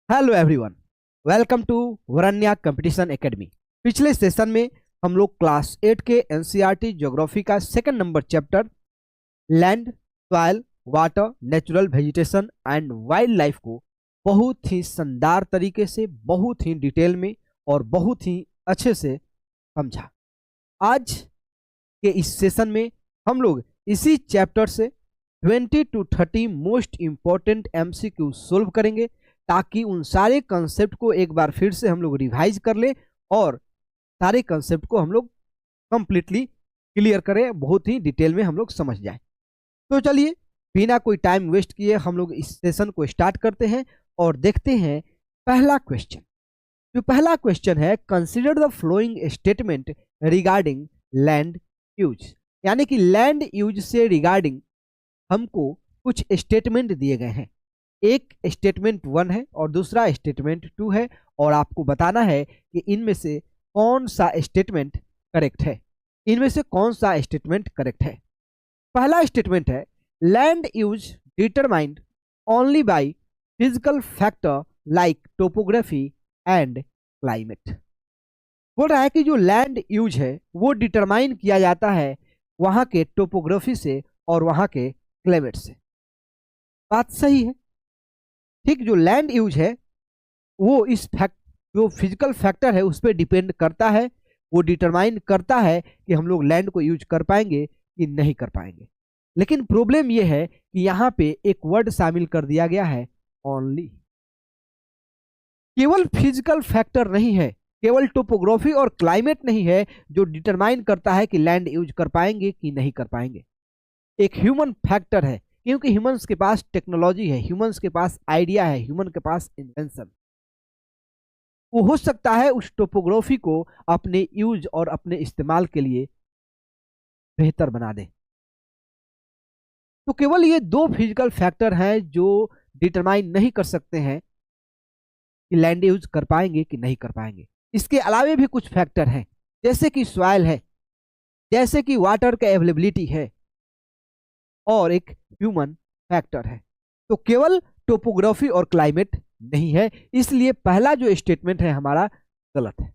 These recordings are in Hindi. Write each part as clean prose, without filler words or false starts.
Hello everyone, welcome to Varanya competition academy. पिछले सेशन में हम लोग क्लास 8 के एनसीईआरटी ज्योग्राफी का second number chapter land, soil, water, natural vegetation and wild life को बहुत ही शानदार तरीके से, बहुत ही डिटेल में और बहुत ही अच्छे से समझा। आज के इस सेशन में हम लोग इसी चैप्टर से 20 to 30 most important MCQ solve करेंगे, ताकि उन सारे कंसेप्ट को एक बार फिर से हम लोग रिवाइज कर लें और सारे कंसेप्ट को हम लोग कंप्लीटली क्लियर करें, बहुत ही डिटेल में हम लोग समझ जाएं। तो चलिए बिना कोई टाइम वेस्ट किए हम लोग इस सेशन को स्टार्ट करते हैं और देखते हैं पहला क्वेश्चन। जो पहला क्वेश्चन है, consider the following statement regarding land use. यानी कि लैंड यूज से रिगार्डिंग हमको कुछ स्टेटमेंट दिए गए हैं। एक स्टेटमेंट 1 है और दूसरा स्टेटमेंट 2 है, और आपको बताना है कि इनमें से कौन सा स्टेटमेंट करेक्ट है। इनमें से कौन सा स्टेटमेंट करेक्ट है। पहला स्टेटमेंट है, land use determined only by physical factor like topography and climate. बोल रहा है कि जो लैंड यूज है वो डिटरमाइन किया जाता है वहां के टोपोग्राफी से और वहां के क्लाइमेट से। बात सही है, ठीक। जो लैंड यूज है वो इस फैक्ट जो फिजिकल फैक्टर है उस पर डिपेंड करता है, वो डिटरमाइन करता है कि हम लोग लैंड को यूज कर पाएंगे कि नहीं कर पाएंगे। लेकिन प्रॉब्लम ये है कि यहाँ पे एक वर्ड शामिल कर दिया गया है, ओनली। केवल फिजिकल फैक्टर नहीं है, केवल टोपोग्राफी और क्लाइमेट नहीं है जो डिटरमाइन करता है कि लैंड यूज कर पाएंगे कि नहीं कर पाएंगे। एक ह्यूमन फैक्टर है, क्योंकि ह्यूमंस के पास टेक्नोलॉजी है, ह्यूमंस के पास आइडिया है, ह्यूमन के पास इन्वेंशन। वो हो सकता है उस टोपोग्राफी को अपने यूज और अपने इस्तेमाल के लिए बेहतर बना दे। तो केवल ये दो फिजिकल फैक्टर हैं जो डिटरमाइन नहीं कर सकते हैं कि लैंड यूज कर पाएंगे कि नहीं कर पाएंगे। इसके अलावे भी कुछ फैक्टर हैं, जैसे कि सॉइल है, जैसे कि वाटर का अवेलेबिलिटी है, और एक ह्यूमन फैक्टर है। तो केवल टोपोग्राफी और क्लाइमेट नहीं है, इसलिए पहला जो स्टेटमेंट है हमारा गलत है।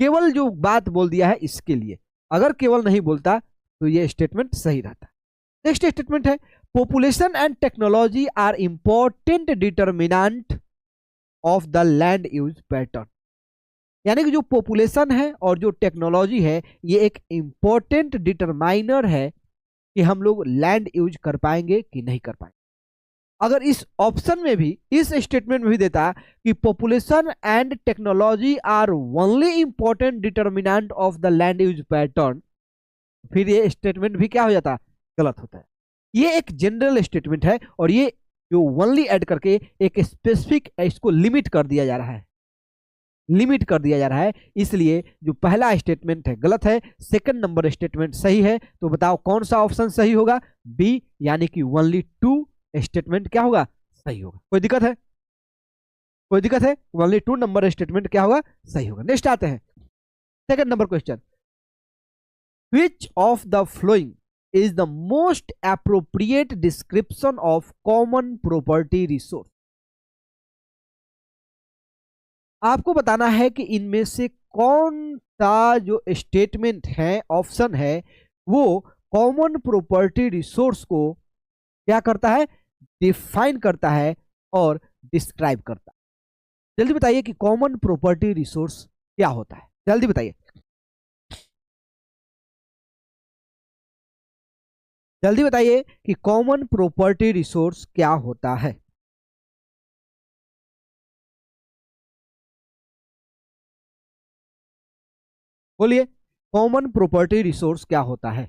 केवल जो बात बोल दिया है इसके लिए, अगर केवल नहीं बोलता तो ये स्टेटमेंट सही रहता। नेक्स्ट स्टेटमेंट है, population and technology are important determinant of the land use pattern. यानी कि जो पॉपुलेशन है और जो टेक्नोलॉजी है ये एक इंपॉर्टेंट डिटरमाइनर है कि हम लोग लैंड यूज कर पाएंगे कि नहीं कर पाएंगे। अगर इस ऑप्शन में भी, इस स्टेटमेंट में भी देता कि population and technology are only important determinant of the land use pattern, फिर ये स्टेटमेंट भी क्या हो जाता, गलत होता है। ये एक जनरल स्टेटमेंट है और ये जो ओनली ऐड करके एक स्पेसिफिक इसको लिमिट कर दिया जा रहा है, लिमिट कर दिया जा रहा है। इसलिए जो पहला स्टेटमेंट है गलत है, सेकंड नंबर स्टेटमेंट सही है। तो बताओ कौन सा ऑप्शन सही होगा, बी, यानी कि ओनली 2 स्टेटमेंट क्या होगा, सही होगा। कोई दिक्कत है, कोई दिक्कत है, ओनली 2 नंबर स्टेटमेंट क्या होगा, सही होगा। नेक्स्ट आते हैं second number question, which of the following is the most appropriate description of common property resource. आपको बताना है कि इनमें से कौन सा जो स्टेटमेंट है, ऑप्शन है, वो कॉमन प्रॉपर्टी रिसोर्स को क्या करता है, डिफाइन करता है और डिस्क्राइब करता है। जल्दी बताइए कि कॉमन प्रॉपर्टी रिसोर्स क्या होता है, जल्दी बताइए, जल्दी बताइए कि कॉमन प्रॉपर्टी रिसोर्स क्या होता है। बोलिए, कॉमन प्रॉपर्टी रिसोर्स क्या होता है।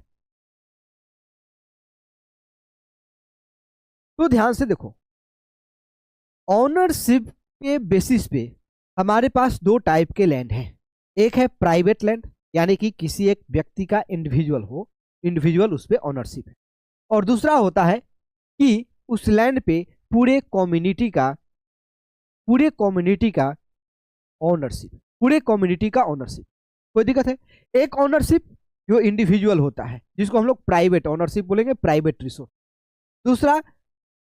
तो ध्यान से देखो, ऑनरशिप के बेसिस पे हमारे पास दो टाइप के लैंड हैं। एक है प्राइवेट लैंड, यानी कि किसी एक व्यक्ति का इंडिविजुअल हो, इंडिविजुअल उस पर ऑनरशिप है। और दूसरा होता है कि उस लैंड पे पूरे कम्युनिटी का ऑनरशिप, पूरे कम्युनिटी का ऑनरशिप। कोई दिक्कत है। एक ऑनरशिप जो इंडिविजुअल होता है जिसको हम लोग प्राइवेट ऑनरशिप बोलेंगे, प्राइवेट रिसोर्स। दूसरा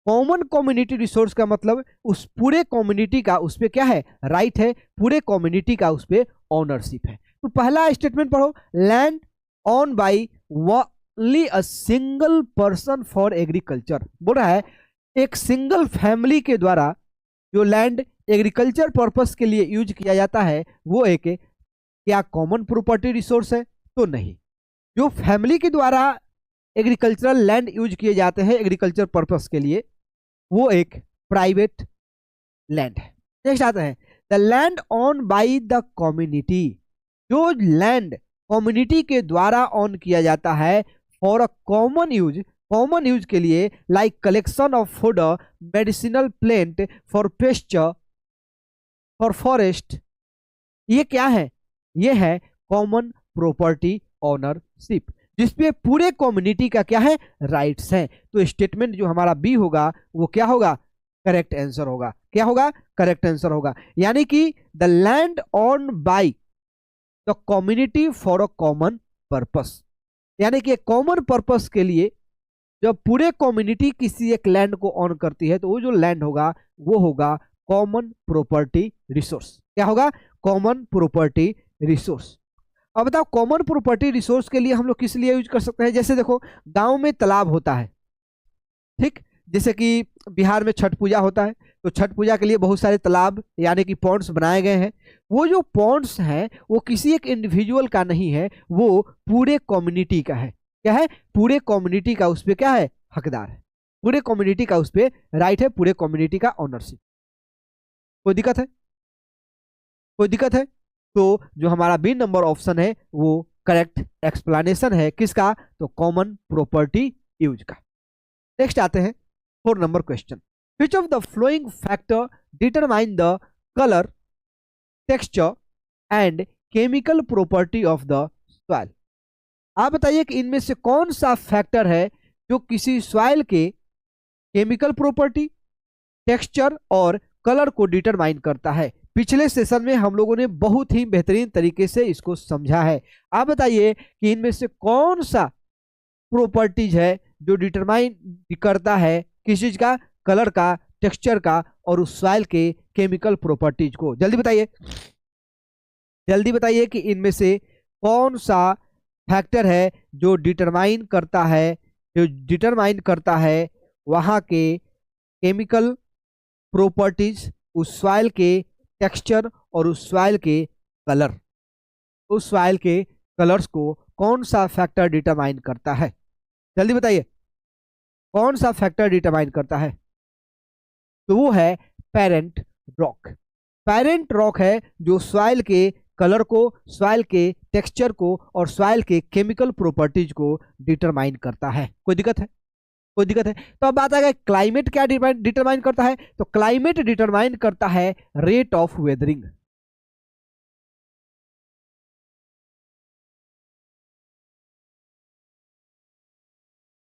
कॉमन कम्युनिटी रिसोर्स का मतलब उस पूरे कम्युनिटी का उस पे क्या है, राइट है, पूरे कम्युनिटी का उस पे ओनरशिप है। तो पहला स्टेटमेंट पढ़ो, land on by only a single person for agriculture. बोल रहा है एक सिंगल फैमिली के द्वारा जो लैंड एग्रीकल्चर पर्पस के लिए यूज किया जाता है वो एक क्या कॉमन प्रॉपर्टी रिसोर्स है? तो नहीं। जो फैमिली के द्वारा एग्रीकल्चरल लैंड यूज किए जाते हैं एग्रीकल्चर पर्पस के लिए वो एक प्राइवेट लैंड है। नेक्स्ट आते हैं, the land on by the community. जो लैंड कम्युनिटी के द्वारा ऑन किया जाता है फॉर अ कॉमन यूज के लिए, like collection of food, medicinal plant, for pasture, for forest, ये क्या है? ये है कॉमन प्रॉपर्टी ओनरशिप, जिसपे पूरे कम्युनिटी का क्या है, राइट्स हैं। तो स्टेटमेंट जो हमारा बी होगा वो क्या होगा, करेक्ट आंसर होगा। क्या होगा, करेक्ट आंसर होगा। यानी कि the land on by the community for a common purpose, यानी कि एक कॉमन पर्पस के लिए जब पूरे कम्युनिटी किसी एक लैंड को ऑन करती है तो वो जो लैंड होगा वो होगा कॉमन प्रॉपर्टी रिसोर्स। क्या होगा, कॉमन प्रॉपर्टी रिसोर्स। अब बताओ कॉमन प्रॉपर्टी रिसोर्स के लिए हम लोग किस लिए यूज कर सकते हैं? जैसे देखो गांव में तालाब होता है, ठीक, जैसे कि बिहार में छठ पूजा होता है तो छठ पूजा के लिए बहुत सारे तालाब यानी कि पॉन्ड्स बनाए गए हैं। वो जो पॉन्ड्स हैं वो किसी एक इंडिविजुअल का नहीं है, वो पूरे कम्युनिटी का है। क्या है, पूरे कम्युनिटी का उस पर क्या है, हकदार है, पूरे कम्युनिटी का उस पर राइट है, पूरे कम्युनिटी का ऑनरशिप। कोई दिक्कत है? कोई दिक्कत है? तो जो हमारा बी नंबर ऑप्शन है वो करेक्ट एक्सप्लेनेशन है किसका, तो कॉमन प्रॉपर्टी यूज का। नेक्स्ट आते हैं 4 number question, which of the flowing factor determine the colour, texture and chemical property of the soil. आप बताइए कि इनमें से कौन सा फैक्टर है जो किसी सॉइल के केमिकल प्रॉपर्टी, टेक्सचर और कलर को डिटरमाइन करता है। पिछले सेशन में हम लोगों ने बहुत ही बेहतरीन तरीके से इसको समझा है। आप बताइए कि इनमें से कौन सा प्रॉपर्टीज है जो डिटरमाइन करता है किस चीज का, कलर का, टेक्सचर का और उस सॉइल के केमिकल प्रॉपर्टीज को। जल्दी बताइए, जल्दी बताइए कि इनमें से कौन सा फैक्टर है जो डिटरमाइन करता है, जो डिटरमाइन करता है वहां के केमिकल प्रॉपर्टीज, उस सॉइल के टेक्सचर और उस सॉइल के कलर, उस सॉइल के कलर्स को कौन सा फैक्टर डिटरमाइन करता है? जल्दी बताइए कौन सा फैक्टर डिटरमाइन करता है? तो वो है पेरेंट रॉक। पेरेंट रॉक है जो सॉइल के कलर को, सॉइल के टेक्सचर को और सॉइल के केमिकल प्रॉपर्टीज को डिटरमाइन करता है। कोई दिक्कत है? कोई दिक्कत है? तो अब बात आ गई क्लाइमेट क्या डिटरमाइन करता है, तो क्लाइमेट डिटरमाइन करता है रेट ऑफ वेदरिंग।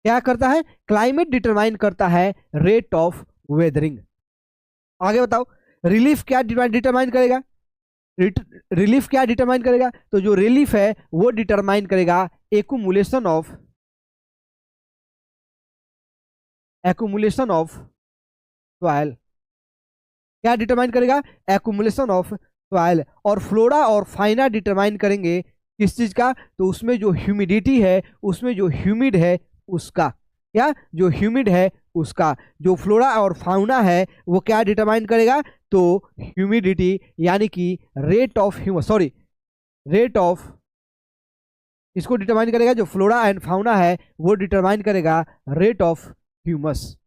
क्या करता है? क्लाइमेट डिटरमाइन करता है रेट ऑफ वेदरिंग। आगे बताओ रिलीफ क्या डिटरमाइन करेगा? रिलीफ क्या डिटरमाइन करेगा? तो जो रिलीफ है वो डिटरमाइन करेगा एक्यूमुलेशन ऑफ सॉइल। क्या डिटरमाइन करेगा? Accumulation of soil. और फ्लोरा और फाइना डिटरमाइन करेंगे किस चीज का, तो उसमें जो ह्यूमिडिटी है, उसमें जो ह्यूमिड है उसका, क्या, जो ह्यूमिड है उसका। जो फ्लोरा और फाउना है वो क्या डिटरमाइन करेगा, तो ह्यूमिडिटी यानी कि rate of humus, sorry rate of, इसको डिटरमाइन करेगा, जो फ्लोरा एंड फाउना है वो डिटरमाइन करेगा रेट ऑफ ह्यूमस।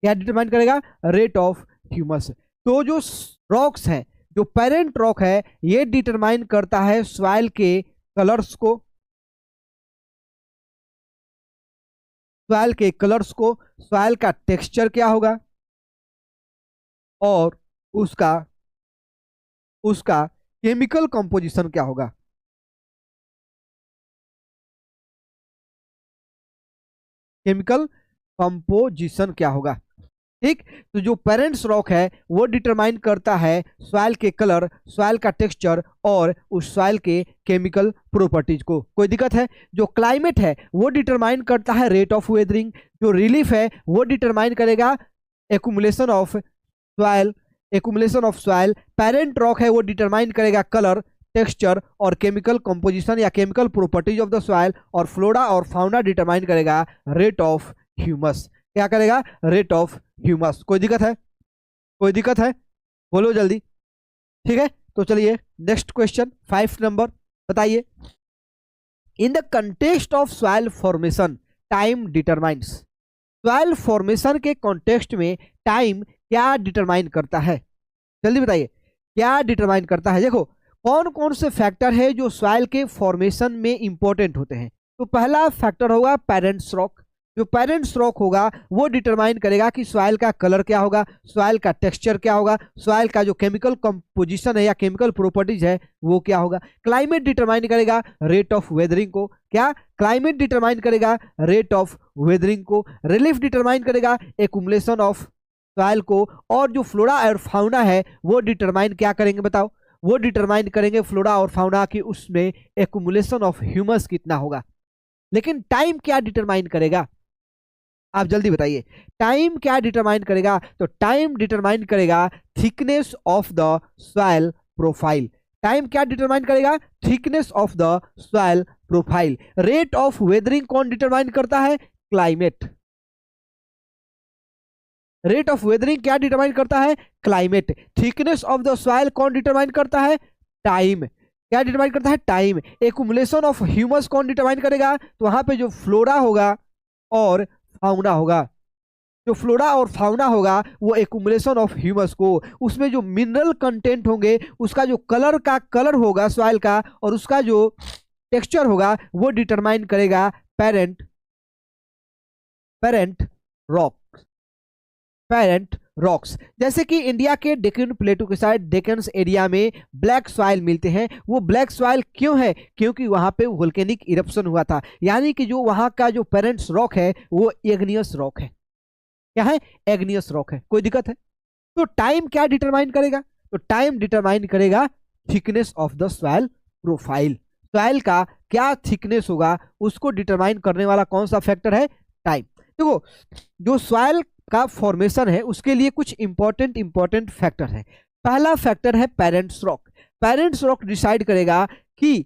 क्या डिटरमाइन करेगा? Rate of humus. तो जो रॉक्स हैं, जो पेरेंट रॉक है ये डिटरमाइन करता है सॉइल के कलर्स को, सॉइल के कलर्स को, सॉइल का टेक्सचर क्या होगा और उसका उसका केमिकल कंपोजिशन क्या होगा। केमिकल कंपोजिशन क्या होगा। ठीक। तो जो पेरेंट्स रॉक है वो डिटरमाइन करता है सॉइल के कलर, सॉइल का टेक्सचर और उस सॉइल के केमिकल प्रॉपर्टीज को। कोई दिक्कत है? जो क्लाइमेट है वो डिटरमाइन करता है रेट ऑफ वेदरिंग। जो रिलीफ है वो डिटरमाइन करेगा accumulation of soil, parent rock है वो डिटरमाइन करेगा कलर, टेक्सचर और केमिकल कंपोजिशन या chemical properties of the soil. और फ्लोरा और फाउना डिटरमाइन करेगा रेट ऑफ ह्यूमस। क्या करेगा? Rate of humus. कोई दिक्कत है? कोई दिक्कत है? बोलो जल्दी। ठीक है, तो चलिए नेक्स्ट क्वेश्चन 5 नंबर बताइए। In the context of soil formation time determines. Soil formation के कॉन्टेक्स्ट में टाइम क्या डिटरमाइन करता है? जल्दी बताइए, क्या डिटरमाइन करता है? देखो कौन कौन से फैक्टर है जो सॉइल के फॉर्मेशन में इंपॉर्टेंट होते हैं। तो पहला फैक्टर होगा पेरेंट्स रॉक। जो पेरेंट्स रॉक होगा वो डिटरमाइन करेगा कि सॉइल का कलर क्या होगा, सॉइल का टेक्सचर क्या होगा, सॉइल का जो केमिकल कंपोजिशन है या केमिकल प्रॉपर्टीज है वो क्या होगा। क्लाइमेट डिटरमाइन करेगा रेट ऑफ वेदरिंग को। क्या? क्लाइमेट डिटरमाइन करेगा रेट ऑफ वेदरिंग को। रिलीफ डिटरमाइन करेगा एक्यूमुलेशन ऑफ सॉइल को। और जो फ्लोरा और फाउना है वो डिटरमाइन क्या करेंगे बताओ? वो डिटरमाइन करेंगे फ्लोरा और फाउना की उसमें एक्यूमुलेशन ऑफ ह्यूमस कितना होगा। लेकिन टाइम क्या डिटरमाइन करेगा? आप जल्दी बताइए, टाइम क्या डिटरमाइन करेगा? तो टाइम डिटरमाइन करेगा thickness of the soil profile. Time क्या डिटरमाइन करेगा? Thickness of the soil profile. Rate of weathering कौन डिटरमाइन करता है? क्लाइमेट। रेट ऑफ वेदरिंग क्या डिटरमाइन करता है? Climate. Thickness of the soil कौन डिटरमाइन करता है? टाइम। क्या डिटरमाइन करता है? टाइम। एक्यूमुलेशन ऑफ ह्यूमस कौन डिटरमाइन करेगा? तो वहां पे जो फ्लोरा होगा और फाउना होगा, जो फ्लोरा और फाउना होगा वो एक्यूमुलेशन ऑफ ह्यूमस को, उसमें जो मिनरल कंटेंट होंगे, उसका जो कलर होगा सॉइल का और उसका जो टेक्सचर होगा वो डिटरमाइन करेगा पेरेंट रॉक, पेरेंट रॉक्स। जैसे कि इंडिया के डेक्कन प्लेटू के साइड डेक्कन एरिया में ब्लैक सॉइल मिलते हैं। वो ब्लैक सॉइल क्यों है? क्योंकि वहां पे वोल्केनिक इरप्शन हुआ था। यानी कि जो वहां का जो पेरेंट्स रॉक है वो एग्नियस रॉक है। क्या है? एग्नियस रॉक है। कोई दिक्कत है? तो टाइम क्या डिटरमाइन करेगा? तो टाइम डिटरमाइन करेगा thickness of the soil profile. Soil का क्या थिकनेस होगा उसको डिटरमाइन करने वाला कौन सा फैक्टर है? टाइम। देखो जो सॉइल का फॉर्मेशन है उसके लिए कुछ इंपॉर्टेंट फैक्टर है। पहला फैक्टर है parents rock. Parents rock decide करेगा कि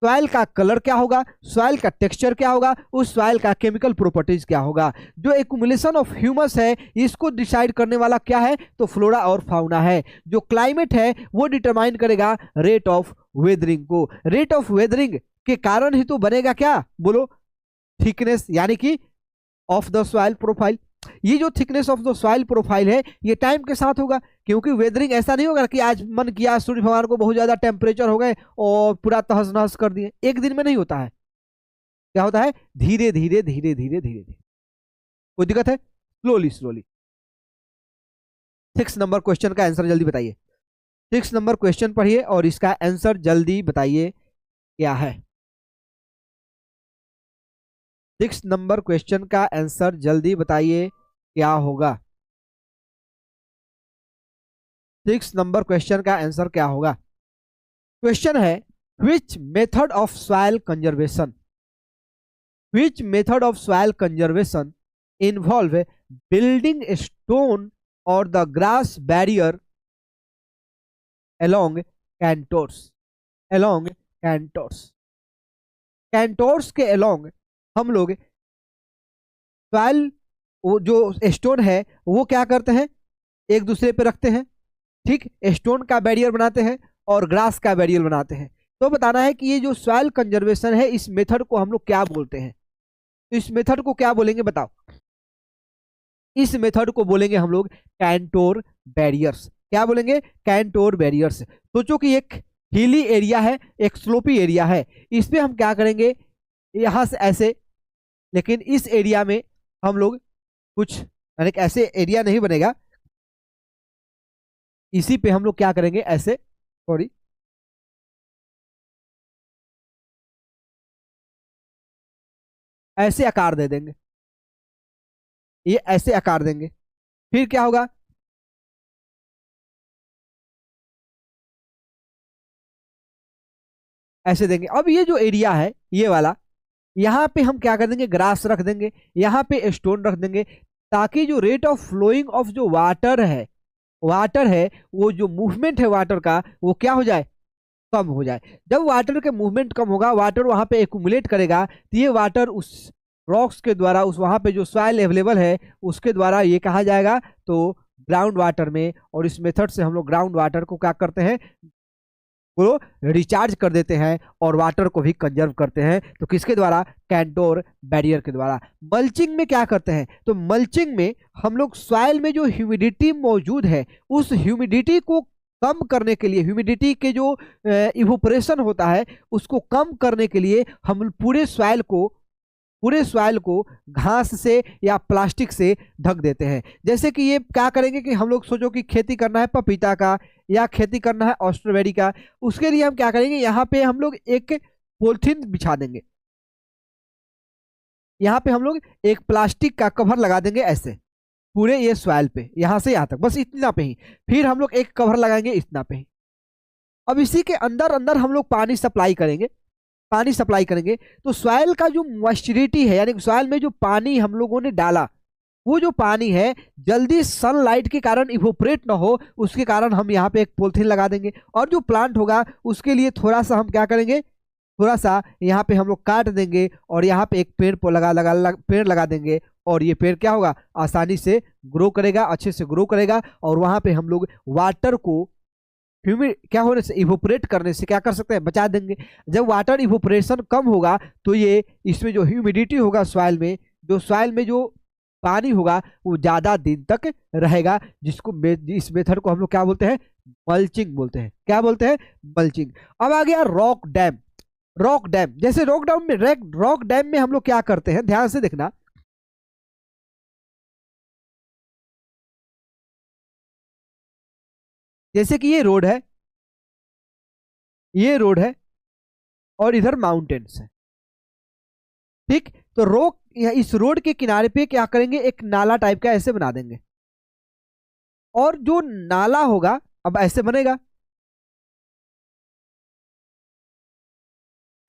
सॉइल का कलर क्या होगा, सॉइल का टेक्सचर क्या होगा, उस सॉइल का केमिकल प्रॉपर्टीज क्या होगा। जो एक्यूमुलेशन ऑफ ह्यूमस है इसको डिसाइड करने वाला क्या है? तो फ्लोरा और फाउना है। जो क्लाइमेट है वो डिटरमाइन करेगा रेट ऑफ वेदरिंग को। रेट ऑफ वेदरिंग के कारण ही तो बनेगा क्या? बोलो, थिकनेस यानी कि ऑफ द सॉइल प्रोफाइल। ये जो thickness of the soil profile है ये टाइम के साथ होगा, क्योंकि वेदरिंग ऐसा नहीं होगा कि आज मन किया सूर्य भगवान को बहुत ज्यादा टेम्परेचर हो गए और पूरा तहस नहस कर दिए। एक दिन में नहीं होता है। क्या होता है? धीरे धीरे धीरे धीरे धीरे धीरे। कोई दिक्कत है? Slowly slowly. 6 नंबर क्वेश्चन का आंसर जल्दी बताइए। 6 नंबर क्वेश्चन पढ़िए और इसका आंसर जल्दी बताइए क्या है। 6 नंबर क्वेश्चन का आंसर जल्दी बताइए क्या होगा। 6 नंबर क्वेश्चन का आंसर क्या होगा? क्वेश्चन है which method of soil conservation, which method of soil conservation involve building stone और the grass barrier along contours, along contours, contours के along हम लोग सॉइल जो स्टोन है वो क्या करते हैं? एक दूसरे पे रखते हैं। ठीक, स्टोन का बैरियर बनाते हैं और ग्रास का बैरियर बनाते हैं। तो बताना है कि ये जो सॉइल कंजर्वेशन है इस मेथड को हम लोग क्या बोलते हैं। तो इस मेथड को क्या बोलेंगे बताओ? इस मेथड को बोलेंगे हम लोग कैंटोर बैरियर्स। क्या बोलेंगे? Centaur barriers. सोचो कि एक हिली एरिया है, एक स्लोपी एरिया है, इस पे हम क्या करेंगे? यहां से ऐसे, लेकिन इस एरिया में हम लोग कुछ यानी ऐसे एरिया नहीं बनेगा, इसी पे हम लोग क्या करेंगे? ऐसे, सॉरी, ऐसे आकार दे देंगे। ये ऐसे आकार देंगे। फिर क्या होगा, ऐसे देंगे। अब ये जो एरिया है ये वाला, यहाँ पे हम क्या कर देंगे, ग्रास रख देंगे, यहाँ पे स्टोन रख देंगे, ताकि जो रेट ऑफ फ्लोइंग ऑफ जो वाटर है वो जो मूवमेंट है वाटर का वो क्या हो जाए, कम हो जाए। जब वाटर के मूवमेंट कम होगा, वाटर वहां पे एक्यूमुलेट करेगा, तो ये वाटर उस रॉक्स के द्वारा, उस वहां पे जो सॉइल अवेलेबल है उसके द्वारा ये कहा जाएगा तो ग्राउंड वाटर में। और इस मेथड से हम लोग ग्राउंड वाटर को क्या करते हैं, वो रिचार्ज कर देते हैं और वाटर को भी कंजर्व करते हैं। तो किसके द्वारा, कैंटोर बैरियर के द्वारा। मल्चिंग में क्या करते हैं, तो मल्चिंग में हम लोग सॉइल में जो ह्यूमिडिटी मौजूद है उस ह्यूमिडिटी को कम करने के लिए, ह्यूमिडिटी के जो इवोपरेशन होता है उसको कम करने के लिए हम पूरे सॉइल को घास से या प्लास्टिक से ढक देते हैं। जैसे कि ये क्या करेंगे कि हम लोग सोचो कि खेती करना है पपीता का या खेती करना है स्ट्रॉबेरी का, उसके लिए हम क्या करेंगे, यहाँ पे हम लोग एक पॉलिथीन बिछा देंगे, यहाँ पे हम लोग एक प्लास्टिक का कवर लगा देंगे ऐसे पूरे ये सॉइल पे, यहाँ से यहाँ तक, बस इतना पे ही। फिर हम लोग एक कवर लगाएंगे इतना पे ही। अब इसी के अंदर अंदर हम लोग पानी सप्लाई करेंगे तो सॉइल का जो मॉइस्चरिटी है, यानी सॉइल में जो पानी हम लोगों ने डाला वो जो पानी है जल्दी सनलाइट के कारण इवोपरेट ना हो, उसके कारण हम यहाँ पे एक पॉलिथीन लगा देंगे। और जो प्लांट होगा उसके लिए थोड़ा सा हम क्या करेंगे, थोड़ा सा यहाँ पे हम लोग काट देंगे और यहाँ पे एक पेड़ लगा देंगे। और ये पेड़ क्या होगा, आसानी से ग्रो करेगा, अच्छे से ग्रो करेगा। और वहाँ पे हम लोग वाटर को ह्यूमिड क्या होने से, इवोपरेट करने से क्या कर सकते हैं, बचा देंगे। जब वाटर इवोपरेशन कम होगा तो ये इसमें जो ह्यूमिडिटी होगा सॉइल में जो पानी होगा वो ज्यादा दिन तक रहेगा, इस मेथड को हम लोग क्या बोलते हैं, मल्चिंग बोलते हैं। क्या बोलते हैं, मल्चिंग। अब आ गया रॉक डैम। जैसे रॉक डैम में हम लोग क्या करते हैं, ध्यान से देखना। जैसे कि ये रोड है और इधर माउंटेन्स है, ठीक। तो इस रोड के किनारे पे क्या करेंगे, एक नाला टाइप का ऐसे बना देंगे। और जो नाला होगा अब ऐसे बनेगा,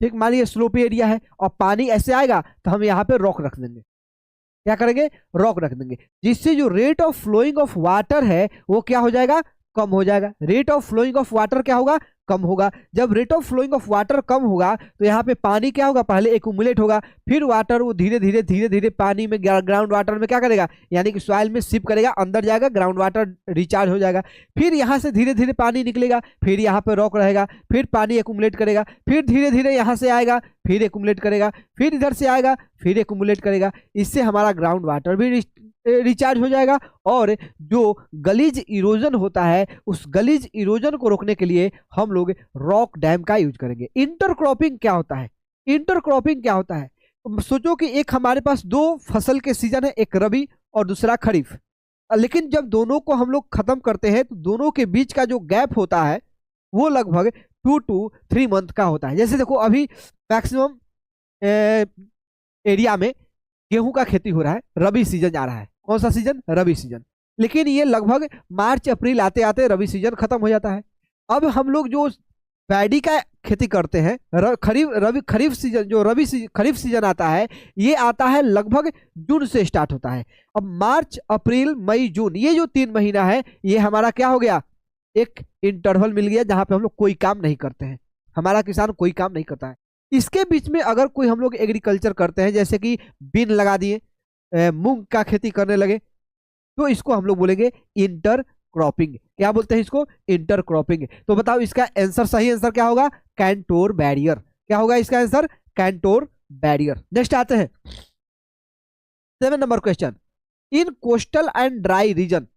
ठीक। मान लीजिए स्लोपी एरिया है और पानी ऐसे आएगा तो हम यहाँ पे रॉक रख देंगे। क्या करेंगे, रॉक रख देंगे, जिससे जो rate of flowing of water है वो क्या हो जाएगा, कम हो जाएगा। Rate of flowing of water क्या होगा, कम होगा। जब rate of flowing of water कम होगा तो यहाँ पे पानी क्या होगा, पहले एक्यूमुलेट होगा, फिर वाटर वो धीरे धीरे पानी में, ग्राउंड वाटर में क्या करेगा, यानी कि सॉइल में शिप करेगा, अंदर जाएगा, ग्राउंड वाटर रिचार्ज हो जाएगा। फिर यहाँ से धीरे धीरे पानी निकलेगा, फिर यहाँ पे रॉक रहेगा, फिर पानी एक्यूमुलेट करेगा, फिर धीरे धीरे यहाँ से आएगा, फिर एक्यूमुलेट करेगा, फिर इधर से आएगा, फिर एक्यूमुलेट करेगा। इससे हमारा ग्राउंड वाटर भी रिचार्ज हो जाएगा। और जो गलीज इरोजन होता है उस गलीज इरोजन को रोकने के लिए हम लोग रॉक डैम का यूज करेंगे। इंटरक्रॉपिंग क्या होता है, सोचो कि एक हमारे पास दो फसल के सीजन है, एक रबी और दूसरा खरीफ। लेकिन जब दोनों को हम लोग खत्म करते हैं तो दोनों के बीच का जो गैप होता है वो लगभग 2 to 3 मंथ का होता है। जैसे देखो अभी मैक्सिमम एरिया में गेहूं का खेती हो रहा है, रबी सीजन जा रहा है। कौन सा सीजन, रबी सीजन। लेकिन ये लगभग मार्च अप्रैल आते आते रबी सीजन खत्म हो जाता है। अब हम लोग जो पैडी का खेती करते हैं, खरीफ सीजन आता है, ये आता है लगभग जून से स्टार्ट होता है। अब मार्च अप्रैल मई जून ये जो 3 महीना है ये हमारा क्या हो गया, एक इंटरवल मिल गया जहां पे हम लोग कोई काम नहीं करते हैं, हमारा किसान कोई काम नहीं करता है। इसके बीच में अगर कोई हम लोग एग्रीकल्चर करते हैं, जैसे कि बीन लगा दिए, मूंग का खेती करने लगे, तो इसको हम लोग बोलेंगे इंटर क्रॉपिंग। क्या बोलते हैं इसको, इंटर क्रॉपिंग। तो बताओ इसका आंसर, सही आंसर क्या होगा, कैंटोर बैरियर। क्या होगा इसका आंसर, कैंटोर बैरियर। नेक्स्ट आते हैं 7 number question. In coastal and dry region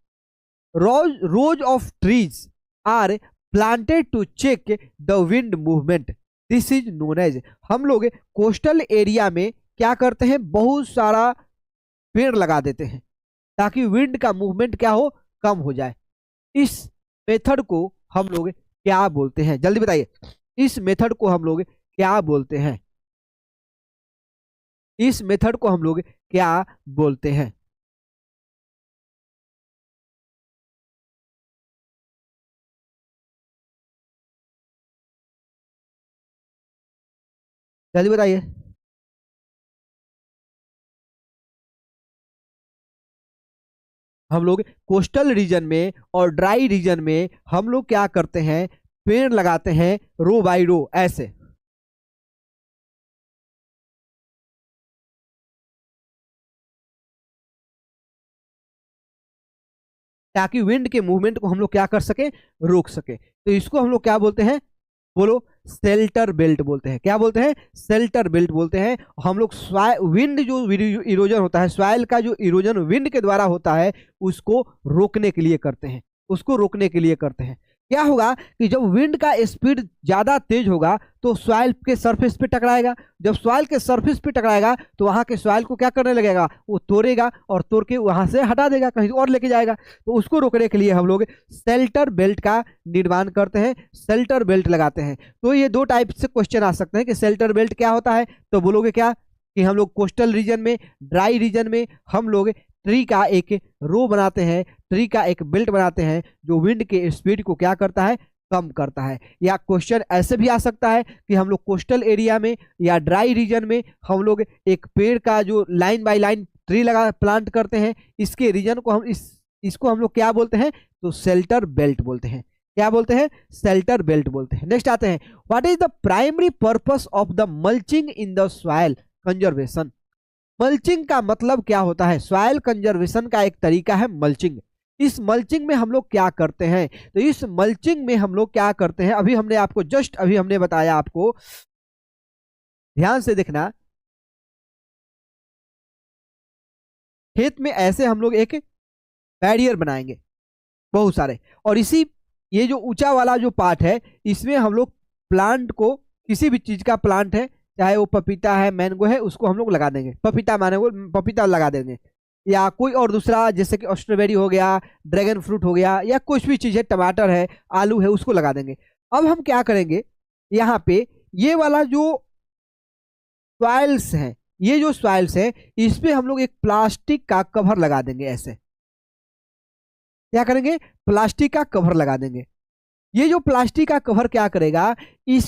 rows of trees are planted to check the wind movement. This is known as, हम लोग कोस्टल एरिया में क्या करते हैं, बहुत सारा पेड़ लगा देते हैं ताकि विंड का मूवमेंट क्या हो, कम हो जाए। इस मेथड को हम लोग क्या बोलते हैं, जल्दी बताइए, इस मेथड को हम लोग क्या बोलते हैं, इस मेथड को हम लोग क्या बोलते हैं। जल्दी बताइए। हम लोग कोस्टल रीजन में और ड्राई रीजन में हम लोग क्या करते हैं, पेड़ लगाते हैं रो बाई रो ऐसे। ताकि विंड के मूवमेंट को हम लोग क्या कर सके, रोक सके। तो इसको हम लोग क्या बोलते हैं, बोलो, शेल्टर बेल्ट बोलते हैं। क्या बोलते हैं, शेल्टर बेल्ट बोलते हैं। हम लोग विंड जो इरोजन होता है, सॉइल का जो इरोजन विंड के द्वारा होता है, उसको रोकने के लिए करते हैं, उसको रोकने के लिए करते हैं। क्या होगा कि जब विंड का स्पीड ज्यादा तेज होगा तो सॉइल के सरफेस पे टकराएगा। जब सॉइल के सरफेस पे टकराएगा तो वहां के सॉइल को क्या करने लगेगा, वो तोड़ेगा और तोड़ के वहां से हटा देगा, कहीं और लेके जाएगा। तो उसको रोकने के लिए हम लोग शेल्टर बेल्ट का निर्माण करते हैं, शेल्टर बेल्ट लगाते हैं। तो ये दो टाइप से क्वेश्चन आ सकते हैं कि शेल्टर बेल्ट क्या होता है। तो बोलोगे क्या कि हम लोग कोस्टल रीजन में, ड्राई रीजन में हम लोग ट्री का एक रो बनाते हैं, ट्री का एक बेल्ट बनाते हैं जो विंड के स्पीड को क्या करता है, कम करता है। या क्वेश्चन ऐसे भी आ सकता है कि हम लोग कोस्टल एरिया में या ड्राई रीजन में हम लोग एक पेड़ का जो लाइन बाय लाइन ट्री लगा प्लांट करते हैं, इसके रीजन को हम इसको हम लोग क्या बोलते हैं, तो शेल्टर बेल्ट बोलते हैं। क्या बोलते हैं, शेल्टर बेल्ट बोलते हैं। नेक्स्ट आते हैं, what is the primary purpose of the mulching in the soil conservation. Mulching का मतलब क्या होता है, सॉइल कंजर्वेशन का एक तरीका है मल्चिंग। इस मल्चिंग में हम लोग क्या करते हैं, तो इस मल्चिंग में हम लोग क्या करते हैं, अभी हमने आपको जस्ट अभी हमने बताया आपको, ध्यान से देखना। खेत में ऐसे हम लोग एक बैरियर बनाएंगे बहुत सारे, और इसी ये जो ऊंचा वाला जो पार्ट है, इसमें हम लोग प्लांट को, किसी भी चीज का प्लांट है, चाहे वो पपीता है, मैंगो है, उसको हम लोग लगा देंगे। पपीता मैंगो पपीता लगा देंगे, या कोई और दूसरा जैसे कि स्ट्रॉबेरी हो गया, ड्रैगन फ्रूट हो गया, या कुछ भी चीज है, टमाटर है, आलू है, उसको लगा देंगे। अब हम क्या करेंगे, यहाँ पे ये वाला जो सॉइल्स है, ये जो सॉइल्स है, इस पे हम लोग एक प्लास्टिक का कवर लगा देंगे ऐसे। क्या करेंगे, प्लास्टिक का कवर लगा देंगे। ये जो प्लास्टिक का कवर क्या करेगा, इस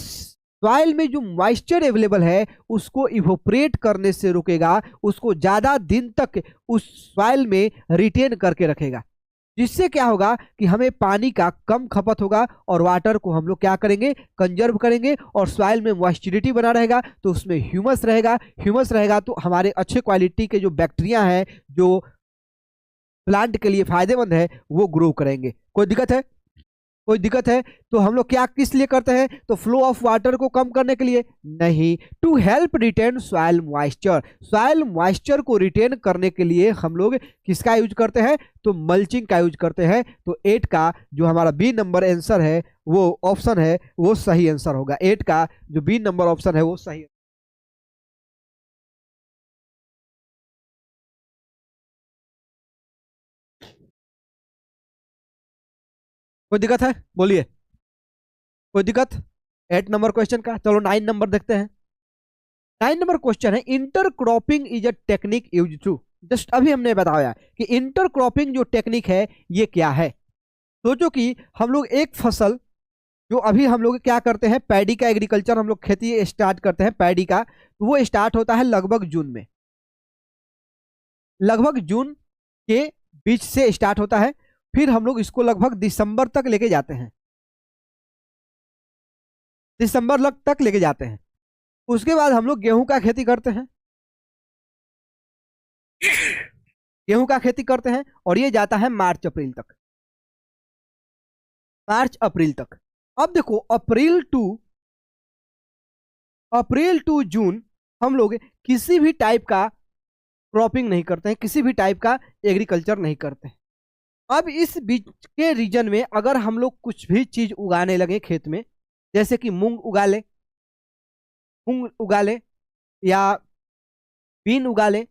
सॉइल में जो मॉइस्चर अवेलेबल है उसको इवोपरेट करने से रोकेगा, उसको ज्यादा दिन तक उस सॉइल में रिटेन करके रखेगा। जिससे क्या होगा कि हमें पानी का कम खपत होगा और वाटर को हम लोग क्या करेंगे, कंजर्व करेंगे, और सॉइल में मॉइस्चरिटी बना रहेगा तो उसमें ह्यूमस रहेगा। ह्यूमस रहेगा तो हमारे अच्छे क्वालिटी के जो बैक्टीरिया हैं, जो प्लांट के लिए फायदेमंद है, वो ग्रो करेंगे। कोई दिक्कत है, कोई दिक्कत है? तो हम लोग क्या किस लिए करते हैं, तो फ्लो ऑफ वाटर को कम करने के लिए नहीं, to help retain soil moisture. Soil moisture को रिटेन करने के लिए हम लोग किसका यूज करते हैं, तो मल्चिंग का यूज करते हैं। तो 8 का जो हमारा बी नंबर आंसर है, वो ऑप्शन है, वो सही आंसर होगा। 8 का जो बी नंबर ऑप्शन है वो सही। कोई दिक्कत है, बोलिए, कोई दिक्कत? 8 नंबर क्वेश्चन का, चलो 9 नंबर देखते हैं। 9 नंबर क्वेश्चन है, intercropping is a technique use to. Just अभी हमने बताया कि इंटरक्रॉपिंग जो टेक्निक है ये क्या है। सोचो कि हम लोग एक फसल, जो अभी हम लोग क्या करते हैं, पैडी का एग्रीकल्चर, हम लोग खेती स्टार्ट करते हैं पैडी का, तो वो स्टार्ट होता है लगभग जून में, लगभग जून के बीच से स्टार्ट होता है। फिर हम लोग इसको लगभग दिसंबर तक लेके जाते हैं, दिसंबर तक लेके जाते हैं। उसके बाद हम लोग गेहूं का खेती करते हैं, गेहूं का खेती करते हैं, और ये जाता है मार्च अप्रैल तक, मार्च अप्रैल तक। अब देखो, अप्रैल टू जून हम लोग किसी भी टाइप का क्रॉपिंग नहीं करते हैं, किसी भी टाइप का एग्रीकल्चर नहीं करते हैं। अब इस बीच के रीजन में अगर हम लोग कुछ भी चीज उगाने लगे खेत में, जैसे कि मूंग उगा ले, मूंग उगा ले, या बीन उगा ले,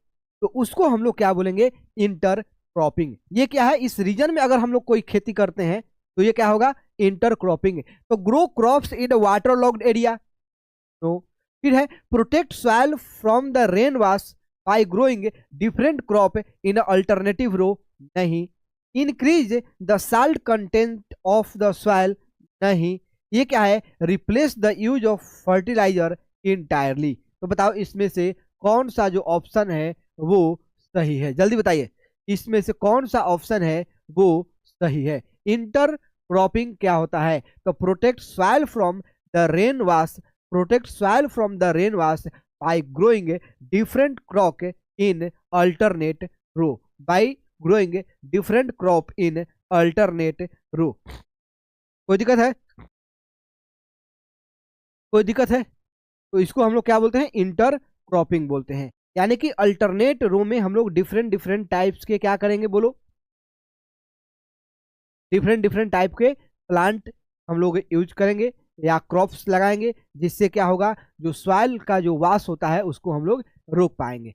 तो उसको हम लोग क्या बोलेंगे, इंटर क्रॉपिंग। ये क्या है, इस रीजन में अगर हम लोग कोई खेती करते हैं तो ये क्या होगा, इंटर क्रॉपिंग। तो grow crops in water locked area, तो फिर है protect soil from the rain wash by growing different crop in alternative row, नहीं। Increase the salt content of the soil, नहीं। ये क्या है, replace the use of fertiliser, entirely. तो बताओ इसमें से कौन सा जो ऑप्शन है वो सही है, जल्दी बताइए, इसमें से कौन सा ऑप्शन है वो सही है। इंटर क्रॉपिंग क्या होता है? तो protect soil from the rain wash, protect soil from the rain wash by growing different crop in alternate row, by growing different crop in alternate row. कोई दिक्कत है? कोई दिक्कत है? तो इसको हम लोग क्या बोलते हैं? इंटर क्रॉपिंग बोलते हैं। यानी कि अल्टरनेट रो में हम लोग डिफरेंट डिफरेंट टाइप्स के क्या करेंगे, बोलो, डिफरेंट डिफरेंट टाइप के प्लांट हम लोग यूज करेंगे या क्रॉप्स लगाएंगे, जिससे क्या होगा, जो सॉइल का जो वास होता है उसको हम लोग रोक पाएंगे,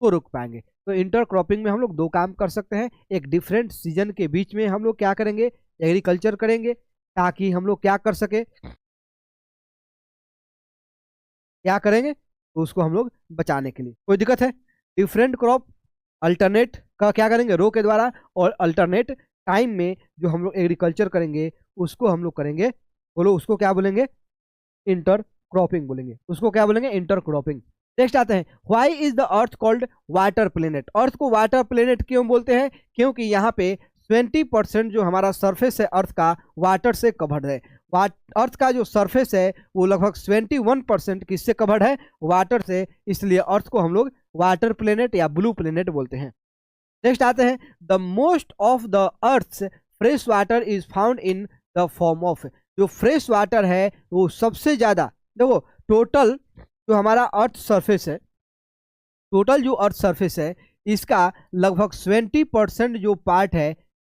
को रोक पाएंगे। तो इंटर क्रॉपिंग में हम लोग दो काम कर सकते हैं। एक, डिफरेंट सीजन के बीच में हम लोग क्या करेंगे, एग्रीकल्चर करेंगे, ताकि हम लोग क्या कर सके, क्या करेंगे, तो उसको हम लोग बचाने के लिए। कोई दिक्कत है? डिफरेंट क्रॉप अल्टरनेट का क्या करेंगे, रो के द्वारा, और अल्टरनेट टाइम में जो हम लोग एग्रीकल्चर करेंगे उसको हम लोग करेंगे, बोलो उसको क्या बोलेंगे, इंटर क्रॉपिंग बोलेंगे, उसको क्या बोलेंगे, इंटर क्रॉपिंग। नेक्स्ट आते हैं, why is the earth called water planet? Earth को वाटर प्लेनेट क्यों बोलते हैं? क्योंकि यहाँ पे 20% जो हमारा सरफेस है अर्थ का वाटर से कवर्ड है। अर्थ का जो सरफेस है वो लगभग 21% किससे कवर्ड है, वाटर से, इसलिए अर्थ को हम लोग वाटर प्लेनेट या ब्लू प्लेनेट बोलते हैं। नेक्स्ट आते हैं, the most of the earth fresh water is found in the form of, जो फ्रेश वाटर है वो सबसे ज्यादा, देखो टोटल जो हमारा अर्थ सरफेस है, टोटल जो अर्थ सरफेस है इसका लगभग 20% जो पार्ट है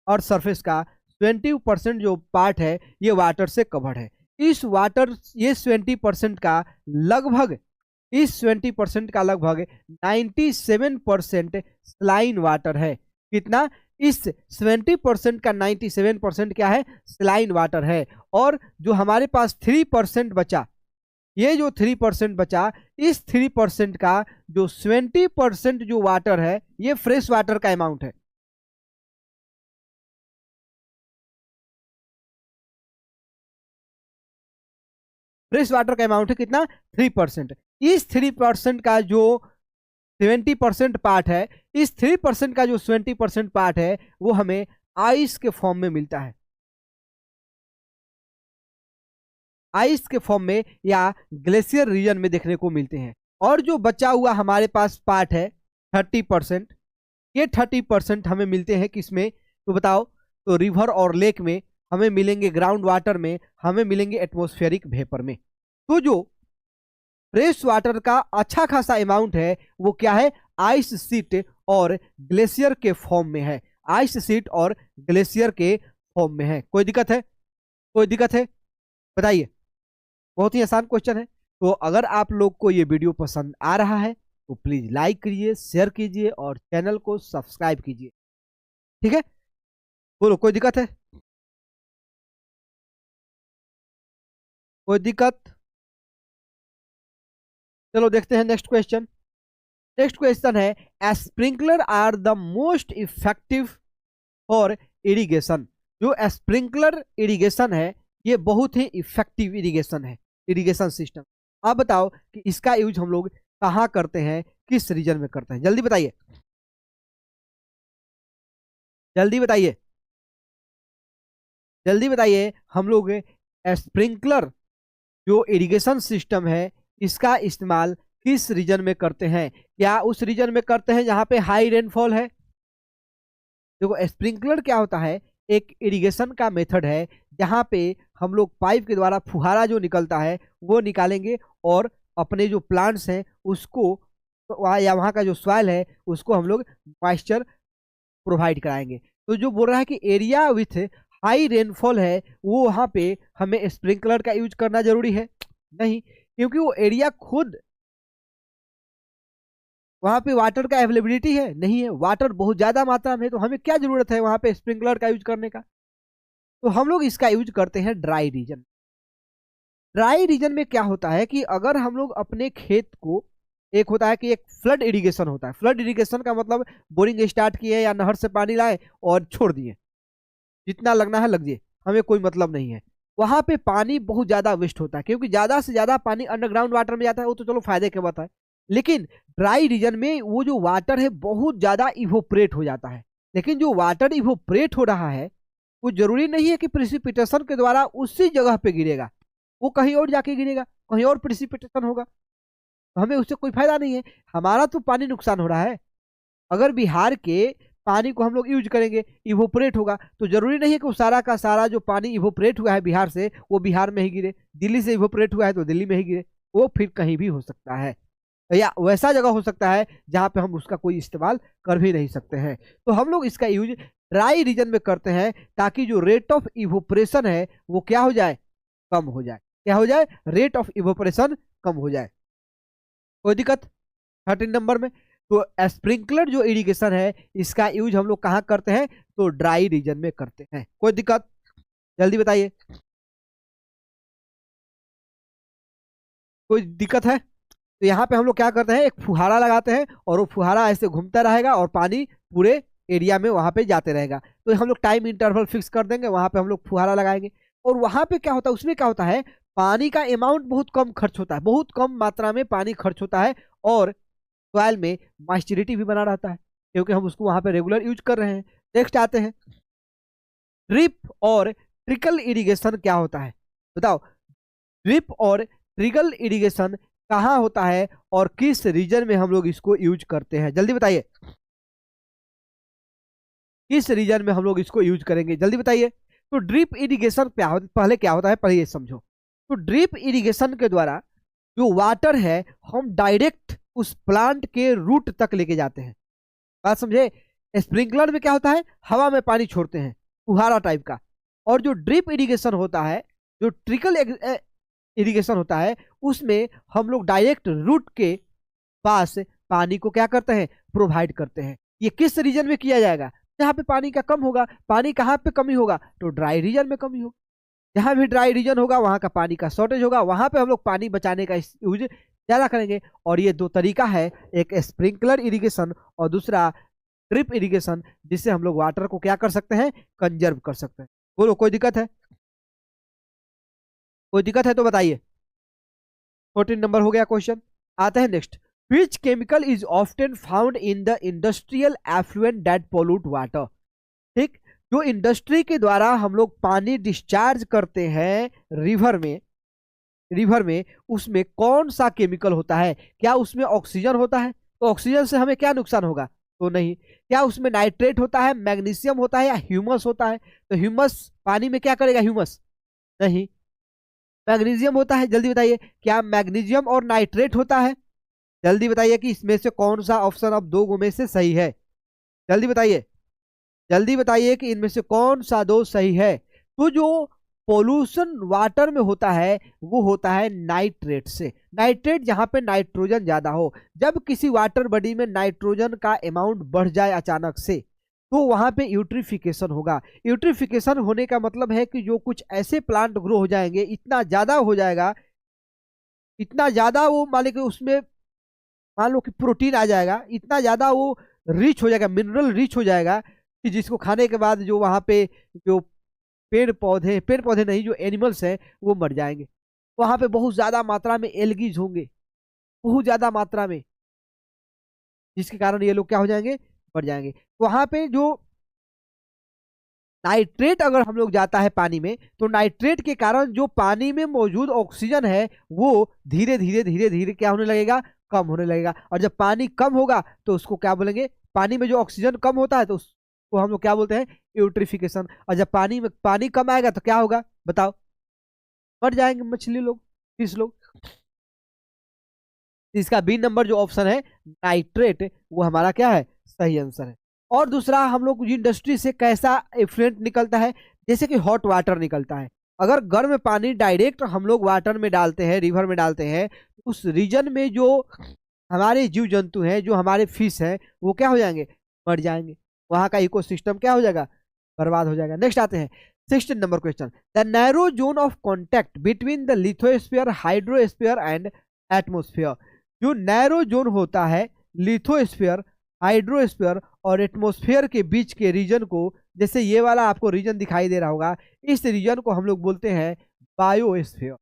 अर्थ सरफेस का, 20% जो पार्ट है ये वाटर से कवर्ड है। इस वाटर, ये 20% का लगभग, इस 20% का लगभग 97% स्लाइन वाटर है। कितना? इस 20% का 97% क्या है, स्लाइन वाटर है। और जो हमारे पास 3% बचा, ये जो 3% बचा, इस 3% का जो 20% जो वाटर है ये फ्रेश वाटर का अमाउंट है। फ्रेश वाटर का अमाउंट है कितना, 3%। इस 3% का जो 70% पार्ट है, इस 3% का जो 70% पार्ट है वो हमें आइस के फॉर्म में मिलता है, आइस के फॉर्म में या ग्लेशियर रीजन में देखने को मिलते हैं। और जो बचा हुआ हमारे पास पार्ट है 30%, ये 30% हमें मिलते हैं किसमें, तो बताओ, तो रिवर और लेक में हमें मिलेंगे, ग्राउंड वाटर में हमें मिलेंगे, एटमॉस्फेरिक वेपर में। तो जो फ्रेश वाटर का अच्छा खासा अमाउंट है वो क्या है, आइस शीट और ग्लेशियर के फॉर्म में है, आइस शीट और ग्लेशियर के फॉर्म में है। कोई दिक्कत है? कोई दिक्कत है? बताइए। बहुत ही आसान क्वेश्चन है। तो अगर आप लोग को ये वीडियो पसंद आ रहा है तो प्लीज लाइक कीजिए, शेयर कीजिए और चैनल को सब्सक्राइब कीजिए, ठीक है? बोलो, कोई दिक्कत है? कोई दिक्कत? चलो देखते हैं नेक्स्ट क्वेश्चन। नेक्स्ट क्वेश्चन है, sprinkler are the most effective for irrigation. जो स्प्रिंकलर इरिगेशन है ये बहुत ही इफेक्टिव इरिगेशन है, इरिगेशन सिस्टम। आप बताओ कि इसका यूज हम लोग कहाँ करते हैं, किस रीजन में करते हैं, जल्दी बताइए, जल्दी बताइए, जल्दी बताइए। हम लोग स्प्रिंकलर जो इरिगेशन सिस्टम है इसका इस्तेमाल किस रीजन में करते हैं? क्या उस रीजन में करते हैं जहां पे हाई रेनफॉल है? देखो स्प्रिंकलर क्या होता है, एक इरिगेशन का मेथड है जहां पे हम लोग पाइप के द्वारा फुहारा जो निकलता है वो निकालेंगे और अपने जो प्लांट्स हैं उसको, वहाँ या वहाँ का जो सॉइल है उसको हम लोग मॉइस्चर प्रोवाइड कराएंगे। तो जो बोल रहा है कि एरिया विथ हाई रेनफॉल है वो वहाँ पे हमें स्प्रिंकलर का यूज करना जरूरी है? नहीं, क्योंकि वो एरिया खुद, वहाँ पे वाटर का अवेलेबिलिटी है नहीं है, वाटर बहुत ज्यादा मात्रा में है, तो हमें क्या जरूरत है वहाँ पे स्प्रिंकलर का यूज करने का? तो हम लोग इसका यूज करते हैं ड्राई रीजन। ड्राई रीजन में क्या होता है कि अगर हम लोग अपने खेत को, एक होता है कि एक फ्लड इरिगेशन होता है, फ्लड इरिगेशन का मतलब बोरिंग स्टार्ट किए या नहर से पानी लाए और छोड़ दिए, जितना लगना है लग जाए, हमें कोई मतलब नहीं है। वहां पे पानी बहुत ज्यादा वेस्ट होता है, क्योंकि ज्यादा से ज्यादा पानी अंडरग्राउंड वाटर में जाता है, वो तो चलो फायदे की बात है। लेकिन ड्राई रीजन में वो जो वाटर है बहुत ज्यादा इवोपरेट हो जाता है। लेकिन जो वाटर इवोपरेट हो रहा है वो जरूरी नहीं है कि प्रिसिपिटेशन के द्वारा उसी जगह पे गिरेगा, वो कहीं और जाके गिरेगा, कहीं और प्रिसिपिटेशन होगा, तो हमें उससे कोई फायदा नहीं है, हमारा तो पानी नुकसान हो रहा है। अगर बिहार के पानी को हम लोग यूज करेंगे, इवोपरेट होगा, तो जरूरी नहीं है कि वो सारा का सारा जो पानी इवोपरेट हुआ है बिहार से वो बिहार में ही गिरे, दिल्ली से इवोपरेट हुआ है तो दिल्ली में ही गिरे, वो फिर कहीं भी हो सकता है, या वैसा जगह हो सकता है जहां पे हम उसका कोई इस्तेमाल कर भी नहीं सकते हैं। तो हम लोग इसका यूज ड्राई रीजन में करते हैं ताकि जो रेट ऑफ इवोपरेशन है वो क्या हो जाए, कम हो जाए। क्या हो जाए, रेट ऑफ इवोपरेशन कम हो जाए। कोई दिक्कत 13 नंबर में? तो स्प्रिंकलर जो इरिगेशन है इसका यूज हम लोग कहाँ करते हैं, तो ड्राई रीजन में करते हैं। कोई दिक्कत, जल्दी बताइए, कोई दिक्कत है? तो यहाँ पे हम लोग क्या करते हैं, एक फुहारा लगाते हैं और वो फुहारा ऐसे घूमता रहेगा और पानी पूरे एरिया में वहां पे जाते रहेगा। तो हम लोग टाइम इंटरवल फिक्स कर देंगे, वहां पे हम लोग फुहारा लगाएंगे, और वहां पे क्या होता है, उसमें क्या होता है, पानी का अमाउंट बहुत कम खर्च होता है, बहुत कम मात्रा में पानी खर्च होता है, और सॉइल में मॉइस्चरिटी भी बना रहता है, क्योंकि हम उसको वहां पे रेगुलर यूज कर रहे हैं। नेक्स्ट आते हैं, ड्रिप और ट्रिकल इरिगेशन क्या होता है, बताओ। ड्रिप और ट्रिकल इरिगेशन कहाँ होता है और किस रीजन में हम लोग इसको यूज करते हैं, जल्दी बताइए, किस रीजन में हम लोग इसको यूज करेंगे, जल्दी बताइए। तो ड्रिप इरिगेशन क्या होता, पहले क्या होता है, पहले ये समझो। तो ड्रिप इरिगेशन के द्वारा जो वाटर है हम डायरेक्ट उस प्लांट के रूट तक लेके जाते हैं, बात समझे। स्प्रिंकलर में क्या होता है, हवा में पानी छोड़ते हैं, फुहारा टाइप का, और जो ड्रिप इरिगेशन होता है, जो ट्रिकल इरिगेशन होता है, उसमें हम लोग डायरेक्ट रूट के पास पानी को क्या करते हैं, प्रोवाइड करते हैं। ये किस रीजन में किया जाएगा, जहाँ पे पानी का कम होगा। पानी कहाँ पे कमी होगा, तो ड्राई रीजन में कमी होगी। जहाँ भी ड्राई रीजन होगा वहाँ का पानी का शॉर्टेज होगा, वहाँ पे हम लोग पानी बचाने का यूज ज़्यादा करेंगे। और ये दो तरीका है, एक स्प्रिंकलर इरिगेशन और दूसरा ड्रिप इरिगेशन, जिससे हम लोग वाटर को क्या कर सकते हैं, कंजर्व कर सकते हैं। बोलो, कोई दिक्कत है? कोई दिक्कत है तो बताइए। 14 नंबर हो गया क्वेश्चन। आते हैं next, which chemical is often found in the industrial effluent that pollute water. ठीक, जो इंडस्ट्री के द्वारा हम लोग पानी डिस्चार्ज करते हैं रिवर में उसमें कौन सा केमिकल होता है, क्या उसमें ऑक्सीजन होता है, तो ऑक्सीजन से हमें क्या नुकसान होगा, तो नहीं। क्या उसमें नाइट्रेट होता है, मैग्नीशियम होता है, या ह्यूमस होता है, तो ह्यूमस पानी में क्या करेगा, ह्यूमस नहीं। मैग्नीशियम होता है, जल्दी बताइए, क्या मैग्नीशियम और नाइट्रेट होता है, जल्दी बताइए कि इसमें से कौन सा ऑप्शन अब दो में से सही है, जल्दी बताइए, जल्दी बताइए कि इनमें से कौन सा दो सही है। तो जो पोल्यूशन वाटर में होता है वो होता है नाइट्रेट से। नाइट्रेट जहां पे नाइट्रोजन ज्यादा हो, जब किसी वाटर बॉडी में नाइट्रोजन का अमाउंट बढ़ जाए अचानक से, तो वहां पे यूट्रिफिकेशन होगा। यूट्रिफिकेशन होने का मतलब है कि जो कुछ ऐसे प्लांट ग्रो हो जाएंगे, इतना ज्यादा हो जाएगा, इतना ज्यादा वो मान लो कि उसमें मान लो कि प्रोटीन आ जाएगा, इतना ज्यादा वो रिच हो जाएगा, मिनरल रिच हो जाएगा, कि जिसको खाने के बाद जो वहां पे जो पेड़ पौधे नहीं, जो एनिमल्स हैं वो मर जाएंगे। वहां पे बहुत ज्यादा मात्रा में एल्गीज होंगे, बहुत ज्यादा मात्रा में, जिसके कारण ये लोग क्या हो जाएंगे, मर जाएंगे। वहां पे जो नाइट्रेट अगर हम लोग जाता है पानी में, तो नाइट्रेट के कारण जो पानी में मौजूद ऑक्सीजन है वो धीरे धीरे धीरे धीरे क्या होने लगेगा, कम होने लगेगा। और जब पानी कम होगा तो उसको क्या बोलेंगे, पानी में जो ऑक्सीजन कम होता है तो उसको हम लोग क्या बोलते हैं, यूट्रिफिकेशन। और जब पानी में पानी कम आएगा तो क्या होगा, बताओ, मर जाएंगे मछली लोग, फिश लोग। इसका बी नंबर जो ऑप्शन है नाइट्रेट, वो हमारा क्या है, सही आंसर है। और दूसरा, हम लोग इंडस्ट्री से कैसा इफ्लुएंट निकलता है, जैसे कि हॉट वाटर निकलता है। अगर गर्म पानी डायरेक्ट हम लोग वाटर में डालते हैं, रिवर में डालते हैं, तो उस रीजन में जो हमारे जीव जंतु हैं, जो हमारे फिश हैं, वो क्या हो जाएंगे, मर जाएंगे। वहां का इकोसिस्टम क्या हो जाएगा, बर्बाद हो जाएगा। नेक्स्ट आते हैं 16 number question, the narrow zone of contact between the lithosphere, hydrosphere and atmosphere. जो नैरो जोन होता है लिथोस्फीयर, हाइड्रोस्फीयर और एटमॉस्फेयर के बीच के रीजन को जैसे ये वाला आपको रीजन दिखाई दे रहा होगा, इस रीजन को हम लोग बोलते हैं बायोस्फीयर।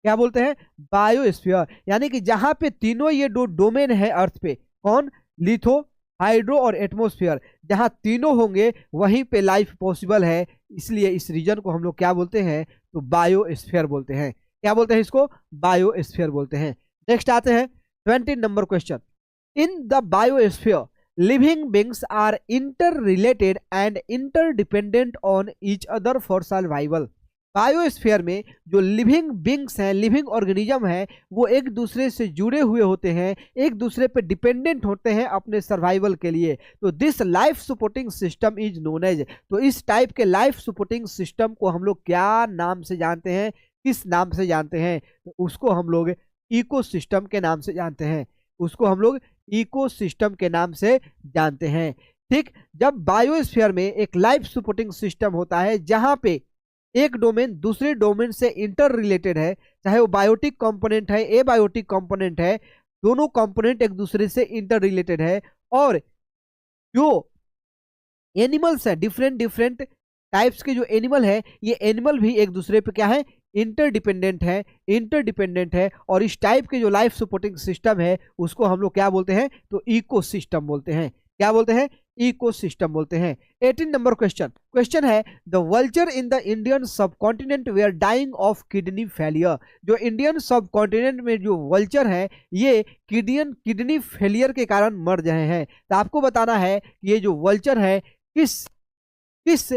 क्या बोलते हैं? बायोस्फीयर। यानी कि जहां पे तीनों ये दो डोमेन है अर्थ पे, कौन? लिथो, हाइड्रो और एटमॉस्फेयर, जहां तीनों होंगे वहीं पे लाइफ पॉसिबल है। इसलिए इस रीजन को हम लोग क्या बोलते हैं? तो बायोस्फीयर बोलते हैं। क्या बोलते हैं इसको? बायोस्फीयर बोलते हैं। नेक्स्ट आते हैं 20 number question. In the biosphere living beings are inter related and interdependent on each other for survival. Biosphere में जो लिविंग बींग्स हैं, लिविंग ऑर्गेनिज्म हैं, वो एक दूसरे से जुड़े हुए होते हैं, एक दूसरे पे डिपेंडेंट होते हैं अपने सर्वाइवल के लिए। तो this life supporting system is known as, तो इस टाइप के लाइफ सपोर्टिंग सिस्टम को हम लोग क्या नाम से जानते हैं? किस नाम से जानते हैं? तो उसको हम लोग इकोसिस्टम के नाम से जानते हैं। उसको हम लोग इकोसिस्टम के नाम से जानते हैं। ठीक, जब बायोस्फीयर में एक लाइफ सपोर्टिंग सिस्टम होता है जहां पे एक डोमेन दूसरे डोमेन से इंटर रिलेटेड है, चाहे वो बायोटिक कंपोनेंट है, एबायोटिक कंपोनेंट है, दोनों कंपोनेंट एक दूसरे से इंटर रिलेटेड है, और जो एनिमल्स है, डिफरेंट डिफरेंट टाइप्स के जो एनिमल है, ये एनिमल भी एक दूसरे पे क्या है? इंटरडिपेंडेंट है, इंटरडिपेंडेंट है। और इस टाइप के जो लाइफ सपोर्टिंग सिस्टम है उसको हम लोग क्या बोलते हैं? तो इकोसिस्टम बोलते हैं। क्या बोलते हैं? इकोसिस्टम बोलते हैं। 18 नंबर क्वेश्चन है, the vulture in the Indian subcontinent were dying of kidney failure. जो इंडियन सब कॉन्टिनेंट में जो वल्चर है ये किडनी फेलियर के कारण मर रहे हैं। तो आपको बताना है कि ये जो वल्चर है किस किस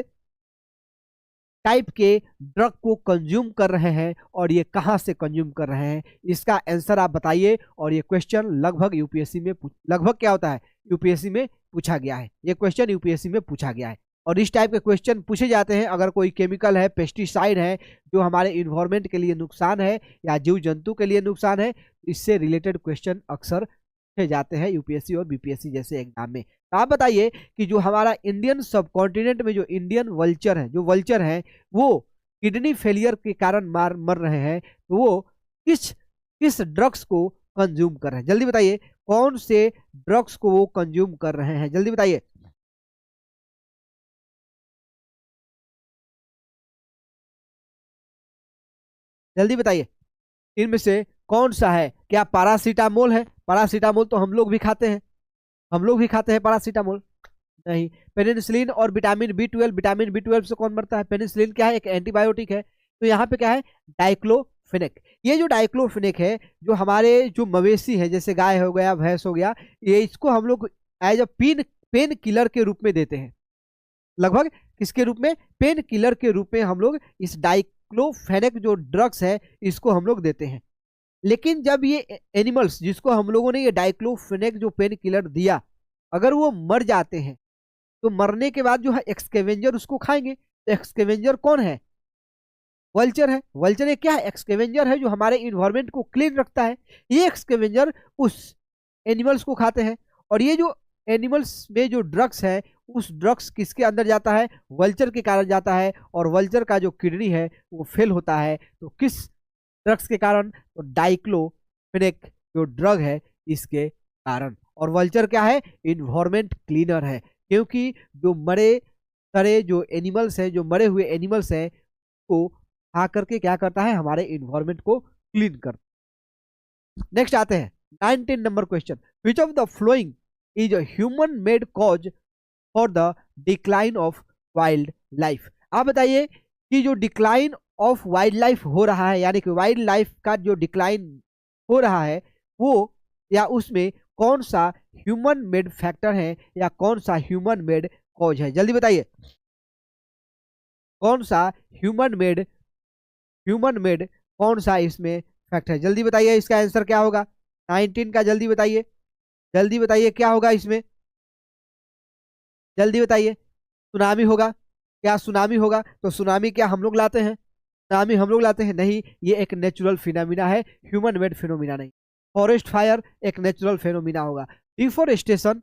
टाइप के ड्रग को कंज्यूम कर रहे हैं और ये कहां से कंज्यूम कर रहे हैं, इसका आंसर आप बताइए। और ये क्वेश्चन लगभग यूपीएससी में लगभग क्या होता है? यूपीएससी में पूछा गया है। ये क्वेश्चन यूपीएससी में पूछा गया है और इस टाइप के क्वेश्चन पूछे जाते हैं अगर कोई केमिकल है, पेस्टिसाइड है जो हमारे इन्वायरमेंट के लिए नुकसान है या जीव जंतु के लिए नुकसान है, इससे रिलेटेड क्वेश्चन अक्सर पूछे जाते हैं यूपीएससी और बीपीएससी जैसे एग्जाम में। तो आप बताइए कि जो हमारा इंडियन सब कॉन्टिनेंट में जो इंडियन वल्चर है, जो वल्चर है वो किडनी फेलियर के कारण मर रहे हैं, तो वो किस किस ड्रग्स को कंज्यूम कर रहे हैं? जल्दी बताइए, कौन से ड्रग्स को वो कंज्यूम कर रहे हैं? जल्दी बताइए। जल्दी बताइए, इनमें से कौन सा है? क्या पैरासीटामोल है? पैरासीटामोल तो हम लोग भी खाते हैं, हम लोग भी खाते हैं पैरासीटामोल। नहीं। पेनिसिलिन और विटामिन बी 12, विटामिन बी 12 से कौन मरता है? पेनिसिलिन क्या है? एक एंटीबायोटिक है। तो यहाँ पे क्या है? डाइक्लोफेनेक। ये जो डाइक्लोफेनेक है, जो हमारे जो मवेशी है जैसे गाय हो गया, भैंस हो गया, ये इसको हम लोग एज अ पेन किलर के रूप में देते हैं। लगभग किसके रूप में? पेन किलर के रूप में हम लोग इस डाइक्लोफेनेक जो ड्रग्स है इसको हम लोग देते हैं। लेकिन जब ये एनिमल्स जिसको हम लोगों ने ये डाइक्लोफेनेक जो पेन किलर दिया, अगर वो मर जाते हैं तो मरने के बाद जो है एक्सकेवेंजर उसको खाएंगे। तो एक्सकेवेंजर कौन है? वल्चर है। वल्चर एक क्या है? एक्सकेवेंजर है जो हमारे इन्वायरमेंट को क्लीन रखता है। ये एक्सकेवेंजर उस एनिमल्स को खाते हैं और ये जो एनिमल्स में जो ड्रग्स है उस ड्रग्स किसके अंदर जाता है? वल्चर के कारण जाता है और वल्चर का जो किडनी है वो फेल होता है। तो किस ड्रग्स के कारण? तो डाइक्लोफेनेक जो ड्रग है इसके कारण। और वल्चर क्या है? इन्वायरमेंट क्लीनर है, क्योंकि जो मरे सड़े जो एनिमल्स हैं, जो मरे हुए एनिमल्स हैं को खा करके क्या करता है? हमारे इन्वायरमेंट को क्लीन करता है। नेक्स्ट आते हैं 19 number question, which of the following is a human made cause for the decline of wild life. आप बताइए कि जो डिक्लाइन ऑफ वाइल्ड लाइफ हो रहा है, यानी कि वाइल्ड लाइफ का जो डिक्लाइन हो रहा है वो या उसमें कौन सा ह्यूमन मेड फैक्टर है या कौन सा ह्यूमन मेड कॉज है? जल्दी बताइए, कौन सा ह्यूमन मेड कौन सा इसमें फैक्टर है? जल्दी बताइए, इसका आंसर क्या होगा? 19 का जल्दी बताइए, जल्दी बताइए क्या होगा इसमें? जल्दी बताइए। सुनामी होगा? क्या सुनामी होगा? तो सुनामी क्या हम लोग लाते हैं? सुनामी हम लोग लाते हैं? नहीं, ये एक नेचुरल फिनोमिना है, ह्यूमन मेड फिनोमिना नहीं। फॉरेस्ट फायर एक नेचुरल फिनोमिना होगा। डिफोरेस्टेशन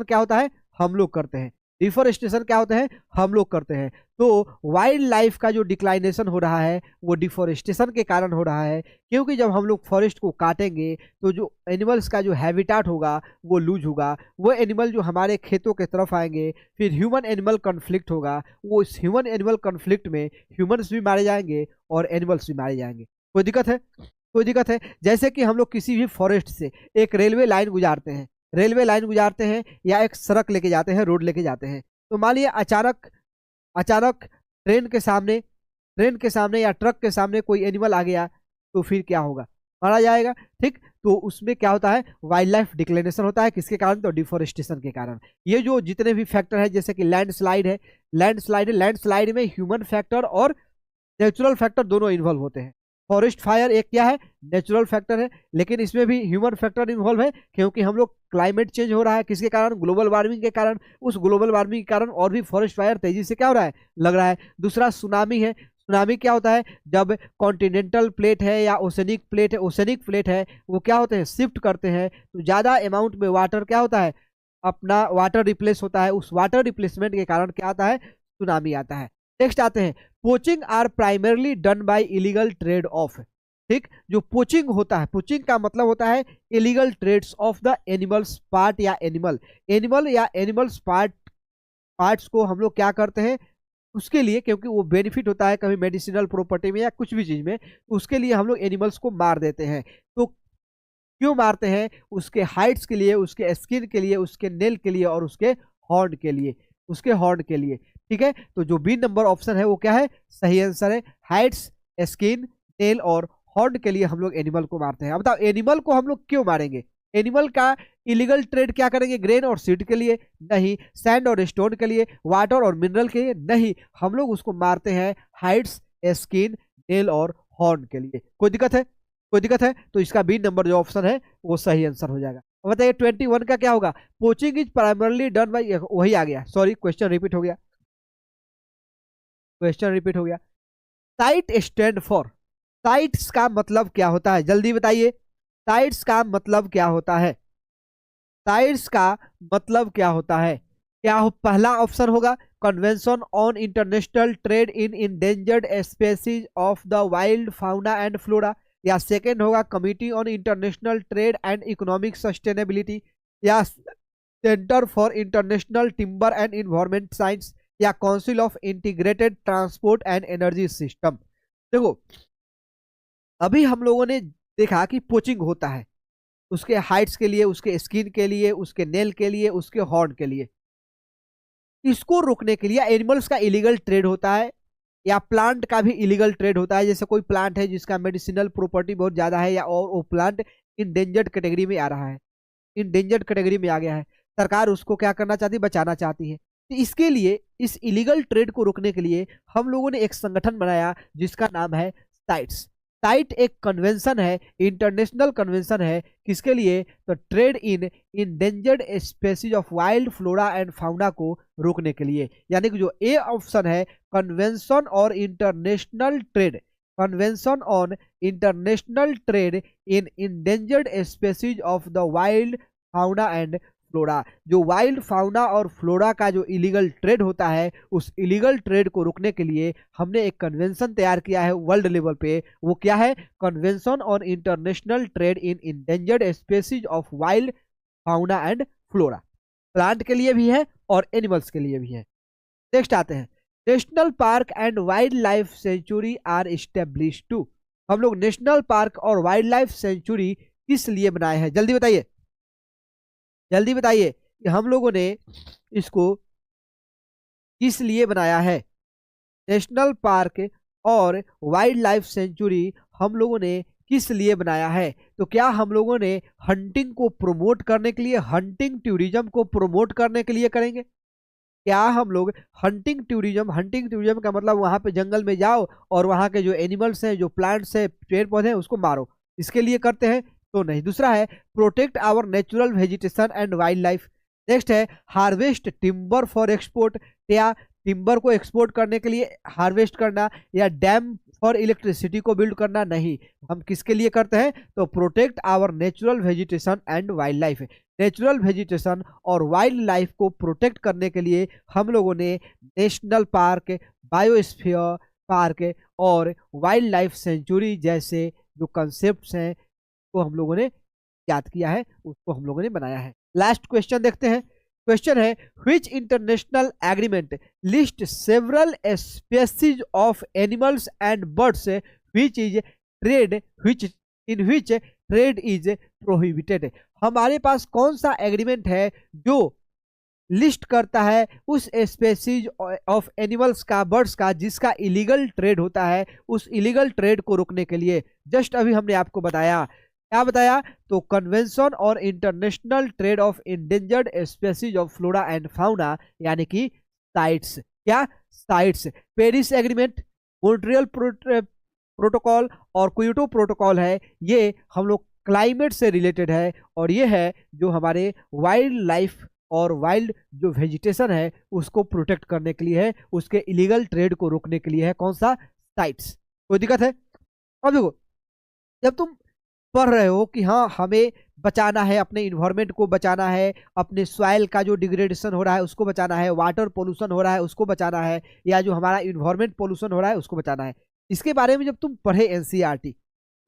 क्या होता है? हम लोग करते हैं। डिफॉरेस्टेशन क्या होते हैं, हम लोग करते हैं। तो वाइल्ड लाइफ का जो डिक्लाइनेशन हो रहा है वो डिफॉरेस्टेशन के कारण हो रहा है, क्योंकि जब हम लोग फॉरेस्ट को काटेंगे तो जो एनिमल्स का जो हैबिटाट होगा वो लूज होगा, वो एनिमल जो हमारे खेतों के तरफ आएंगे, फिर ह्यूमन एनिमल कॉन्फ्लिक्ट होगा, वो इस ह्यूमन एनिमल कॉन्फ्लिक्ट में ह्यूमन्स भी मारे जाएंगे और एनिमल्स भी मारे जाएंगे। कोई दिक्कत है? कोई दिक्कत है? जैसे कि हम लोग किसी भी फॉरेस्ट से एक रेलवे लाइन गुजारते हैं, रेलवे लाइन गुजारते हैं या एक सड़क लेके जाते हैं, रोड लेके जाते हैं, तो मान लिया अचानक अचानक ट्रेन के सामने या ट्रक के सामने कोई एनिमल आ गया, तो फिर क्या होगा, मारा जाएगा। ठीक, तो उसमें क्या होता है, वाइल्ड लाइफ डिक्लेनेशन होता है। किसके कारण? तो डिफॉरेस्टेशन के कारण। ये जो जितने भी फैक्टर है, जैसे कि लैंडस्लाइड है, लैंडस्लाइड में ह्यूमन फैक्टर और नेचुरल फैक्टर दोनों इन्वॉल्व होते हैं। फॉरेस्ट फायर एक क्या है, नेचुरल फैक्टर है, लेकिन इसमें भी ह्यूमन फैक्टर इन्वॉल्व है, क्योंकि हम लोग क्लाइमेट चेंज हो रहा है, किसके कारण? ग्लोबल वार्मिंग के कारण। उस ग्लोबल वार्मिंग के कारण और भी फॉरेस्ट फायर तेजी से क्या हो रहा है, लग रहा है। दूसरा सुनामी है। सुनामी क्या होता है, जब कॉन्टिनेंटल प्लेट है या ओसेनिक प्लेट है, वो क्या होते हैं, शिफ्ट करते हैं, तो ज़्यादा अमाउंट में वाटर क्या होता है, अपना वाटर रिप्लेस होता है। उस वाटर रिप्लेसमेंट के कारण क्या आता है, सुनामी आता है। नेक्स्ट आते हैं, poaching are primarily done by illegal trade of. ठीक, जो पोचिंग होता है, पोचिंग का मतलब होता है illegal trades of the animals part या एनिमल्स पार्ट्स को हम लोग क्या करते हैं, उसके लिए, क्योंकि वो बेनिफिट होता है कभी मेडिसिनल प्रॉपर्टी में या कुछ भी चीज में, तो उसके लिए हम लोग एनिमल्स को मार देते हैं। तो क्यों मारते हैं? उसके हाइट्स के लिए, उसके स्किन के लिए, उसके नेल के लिए और उसके हॉर्न के लिए। ठीक है, तो जो बी नंबर ऑप्शन है वो क्या है, सही आंसर है। हाइट्स, स्किन, नेल और हॉर्न के लिए हम लोग एनिमल को मारते हैं। अब बताओ, एनिमल को हम लोग क्यों मारेंगे? एनिमल का इलीगल ट्रेड क्या करेंगे, ग्रेन और सीड के लिए? नहीं। सैंड और स्टोन के लिए? वाटर और मिनरल के लिए? नहीं। हम लोग उसको मारते हैं हाइट्स, स्किन, नेल और हॉर्न के लिए। कोई दिक्कत है? कोई दिक्कत है? तो इसका बी नंबर जो ऑप्शन है वो सही आंसर हो जाएगा। अब बताइए 21 का क्या होगा, poaching is primarily done by, वही आ गया, सॉरी क्वेश्चन रिपीट हो गया। साइट स्टैंड फॉर, साइट्स का मतलब क्या होता है, जल्दी बताइए। साइट्स का मतलब क्या होता है? साइट्स का मतलब क्या होता है? क्या हो, पहला ऑप्शन होगा convention on international trade in endangered species of the wild fauna and flora, या सेकेंड होगा committee on international trade and economic sustainability, या centre for international timber and environment science, या council of integrated transport and energy system. देखो, अभी हम लोगों ने देखा कि पोचिंग होता है, उसके हाइट्स के लिए, उसके स्किन के लिए, उसके नेल के लिए, उसके हॉर्न के लिए। इसको रोकने के लिए एनिमल्स का इलीगल ट्रेड होता है, या प्लांट का भी इलीगल ट्रेड होता है। जैसे कोई प्लांट है जिसका मेडिसिनल प्रॉपर्टी बहुत ज़्यादा है, या और वो प्लांट इंडेंजर्ड कैटेगरी में आ रहा है, इंडेंजर्ड कैटेगरी में आ गया है, सरकार उसको क्या करना चाहती है, बचाना चाहती है। तो इसके लिए, इस इलीगल ट्रेड को रोकने के लिए हम लोगों ने एक संगठन बनाया जिसका नाम है साइट्स। साइट एक कन्वेंशन है, इंटरनेशनल कन्वेंशन है, किसके लिए? तो trade in endangered species of wild flora and fauna को रोकने के लिए। यानी कि जो ए ऑप्शन है, कन्वेंशन और international trade, convention on international trade in endangered species of the wild fauna and flora. जो वाइल्ड फाउना और फ्लोरा का जो इलीगल ट्रेड होता है, उस इलीगल ट्रेड को रोकने के लिए हमने एक कन्वेंशन तैयार किया है वर्ल्ड लेवल पे। वो क्या है? Convention on international trade in endangered species of wild fauna and flora. Plant के लिए भी है और एनिमल्स के लिए भी है। नेक्स्ट आते हैं, national park and wild life sanctuary are establish to. हम लोग नेशनल पार्क और वाइल्ड लाइफ सेंचुरी किस लिए बनाए हैं, जल्दी बताइए, जल्दी बताइए कि हम लोगों ने इसको किस लिए बनाया है। नेशनल पार्क और वाइल्ड लाइफ सेंचुरी हम लोगों ने किस लिए बनाया है? तो क्या हम लोगों ने हंटिंग को प्रमोट करने के लिए, हंटिंग टूरिज्म को प्रमोट करने के लिए करेंगे? क्या हम लोग हंटिंग टूरिज्म का मतलब वहां पे जंगल में जाओ और वहां के जो एनिमल्स हैं, जो प्लांट्स हैं, पेड़ पौधे हैं, उसको मारो, इसके लिए करते हैं? तो नहीं। दूसरा है protect our natural vegetation and wild life. Next है हार्वेस्ट टिम्बर फॉर एक्सपोर्ट, या टिम्बर को एक्सपोर्ट करने के लिए हार्वेस्ट करना, या डैम फॉर इलेक्ट्रिसिटी को बिल्ड करना, नहीं। हम किसके लिए करते हैं? तो protect our natural vegetation and wild life. Natural vegetation और वाइल्ड लाइफ को प्रोटेक्ट करने के लिए हम लोगों ने नेशनल पार्क, बायोस्फीयर पार्क और वाइल्ड लाइफ सेंचुरी जैसे जो कंसेप्ट्स हैं वो हम लोगों ने याद किया है, उसको हम लोगों ने बनाया है। लास्ट क्वेश्चन देखते हैं। क्वेश्चन है, which international agreement list several species of animals and birds which is trade which in which trade is prohibited. हमारे पास कौन सा एग्रीमेंट है जो लिस्ट करता है उस स्पेसीज ऑफ एनिमल्स का, बर्ड्स का, जिसका इलीगल ट्रेड होता है, उस इलीगल ट्रेड को रोकने के लिए? जस्ट अभी हमने आपको बताया, क्या बताया? तो कन्वेंशन और international trade off endangered species of flora and fauna, यानी कि साइट्स। क्या? Sites. Paris agreement, Montreal protocol और क्योटो प्रोटोकॉल है, ये हम लोग क्लाइमेट से रिलेटेड है, और ये है जो हमारे वाइल्ड लाइफ और वाइल्ड जो वेजिटेशन है उसको प्रोटेक्ट करने के लिए है, उसके इलीगल ट्रेड को रोकने के लिए है। कौन सा? साइट्स। कोई दिक्कत है? अब देखो, जब तुम पढ़ रहे हो कि हाँ हमें बचाना है, अपने इन्वायरमेंट को बचाना है, अपने सॉइल का जो डिग्रेडेशन हो रहा है उसको बचाना है, वाटर पोल्यूशन हो रहा है उसको बचाना है, या जो हमारा इन्वायरमेंट पोल्यूशन हो रहा है उसको बचाना है, इसके बारे में जब तुम पढ़े एनसीईआरटी,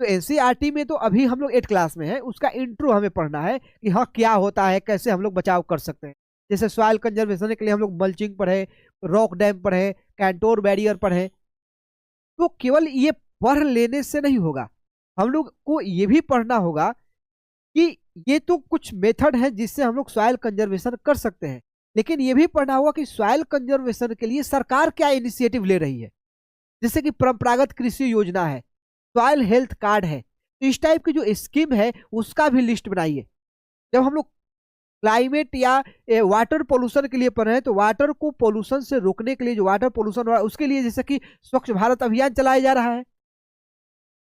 तो एनसीईआरटी में तो अभी हम लोग 8 क्लास में है, उसका इंट्रो हमें पढ़ना है कि हाँ क्या होता है, कैसे हम लोग बचाव कर सकते हैं। जैसे सॉइल कंजर्वेशन के लिए हम लोग मल्चिंग पढ़े, रॉक डैम पढ़े, कैंटोर बैरियर पढ़े। तो केवल ये पढ़ लेने से नहीं होगा, हम लोग को ये भी पढ़ना होगा कि ये तो कुछ मेथड है जिससे हम लोग सॉइल कंजर्वेशन कर सकते हैं, लेकिन ये भी पढ़ना होगा कि सॉइल कंजर्वेशन के लिए सरकार क्या इनिशिएटिव ले रही है। जैसे कि परंपरागत कृषि योजना है, सॉइल हेल्थ कार्ड है, तो इस टाइप की जो स्कीम है उसका भी लिस्ट बनाइए। जब हम लोग क्लाइमेट या वाटर पोल्यूशन के लिए पढ़ रहे हैं, तो वाटर को पोल्यूशन से रोकने के लिए, जो वाटर पोल्यूशन हो रहा है उसके लिए, जैसे कि स्वच्छ भारत अभियान चलाया जा रहा है,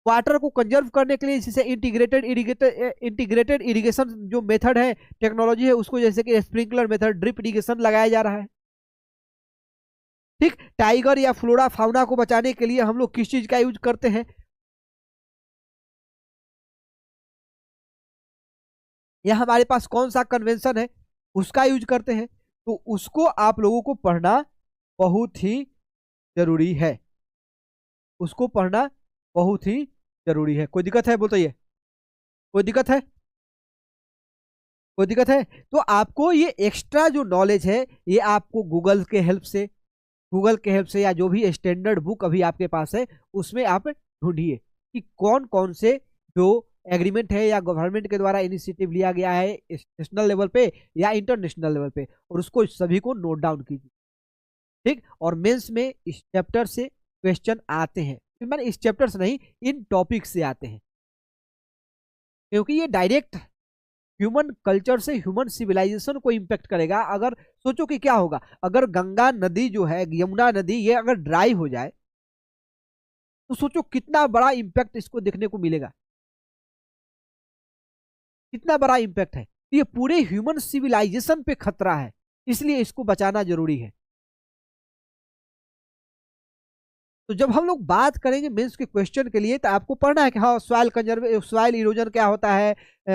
वाटर को कंजर्व करने के लिए जैसे इंटीग्रेटेड इरिगेशन जो मेथड है, टेक्नोलॉजी है, उसको जैसे कि स्प्रिंकलर मेथड, ड्रिप इरिगेशन लगाया जा रहा है। ठीक, टाइगर या फ्लोरा फाउना को बचाने के लिए हम लोग किस चीज का यूज करते हैं? या हमारे पास कौन सा कन्वेंशन है उसका यूज करते हैं? तो उसको आप लोगों को पढ़ना बहुत ही जरूरी है, उसको पढ़ना बहुत ही जरूरी है। कोई दिक्कत है? बताइए, कोई दिक्कत है? कोई दिक्कत है? तो आपको ये एक्स्ट्रा जो नॉलेज है ये आपको गूगल के हेल्प से या जो भी स्टैंडर्ड बुक अभी आपके पास है उसमें आप ढूंढिए कि कौन कौन से जो एग्रीमेंट है या गवर्नमेंट के द्वारा इनिशिएटिव लिया गया है नेशनल लेवल पे या इंटरनेशनल लेवल पे, और उसको सभी को नोट डाउन कीजिए। ठीक, और मेंस में इस चैप्टर से क्वेश्चन आते हैं, मैंने इस चैप्टर से नहीं, इन टॉपिक से आते हैं, क्योंकि ये डायरेक्ट ह्यूमन कल्चर से ह्यूमन सिविलाइजेशन को इम्पेक्ट करेगा। अगर सोचो कि क्या होगा अगर गंगा नदी जो है, यमुना नदी, ये अगर ड्राई हो जाए तो सोचो कितना बड़ा इम्पैक्ट इसको देखने को मिलेगा, कितना बड़ा इम्पैक्ट है। ये पूरे ह्यूमन सिविलाइजेशन पे खतरा है, इसलिए इसको बचाना जरूरी है। तो जब हम लोग बात करेंगे मेंस के क्वेश्चन के लिए, तो आपको पढ़ना है कि हाँ सॉइल इरोजन क्या होता है,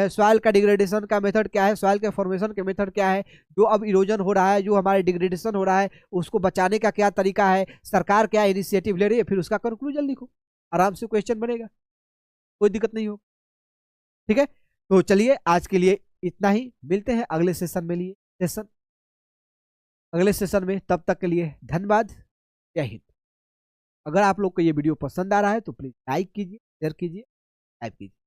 सॉइल का डिग्रेडेशन का मेथड क्या है, सॉइल के फॉर्मेशन के मेथड क्या है, जो अब इरोजन हो रहा है, जो हमारे डिग्रेडेशन हो रहा है उसको बचाने का क्या तरीका है, सरकार क्या इनिशिएटिव ले रही है, फिर उसका कंक्लूजन लिखो, आराम से क्वेश्चन बनेगा, कोई दिक्कत नहीं हो। ठीक है, तो चलिए आज के लिए इतना ही, मिलते हैं अगले सेशन में। तब तक के लिए धन्यवाद, जय हिंद। अगर आप लोग को ये वीडियो पसंद आ रहा है तो प्लीज लाइक कीजिए, शेयर कीजिए, टाइप कीजिए।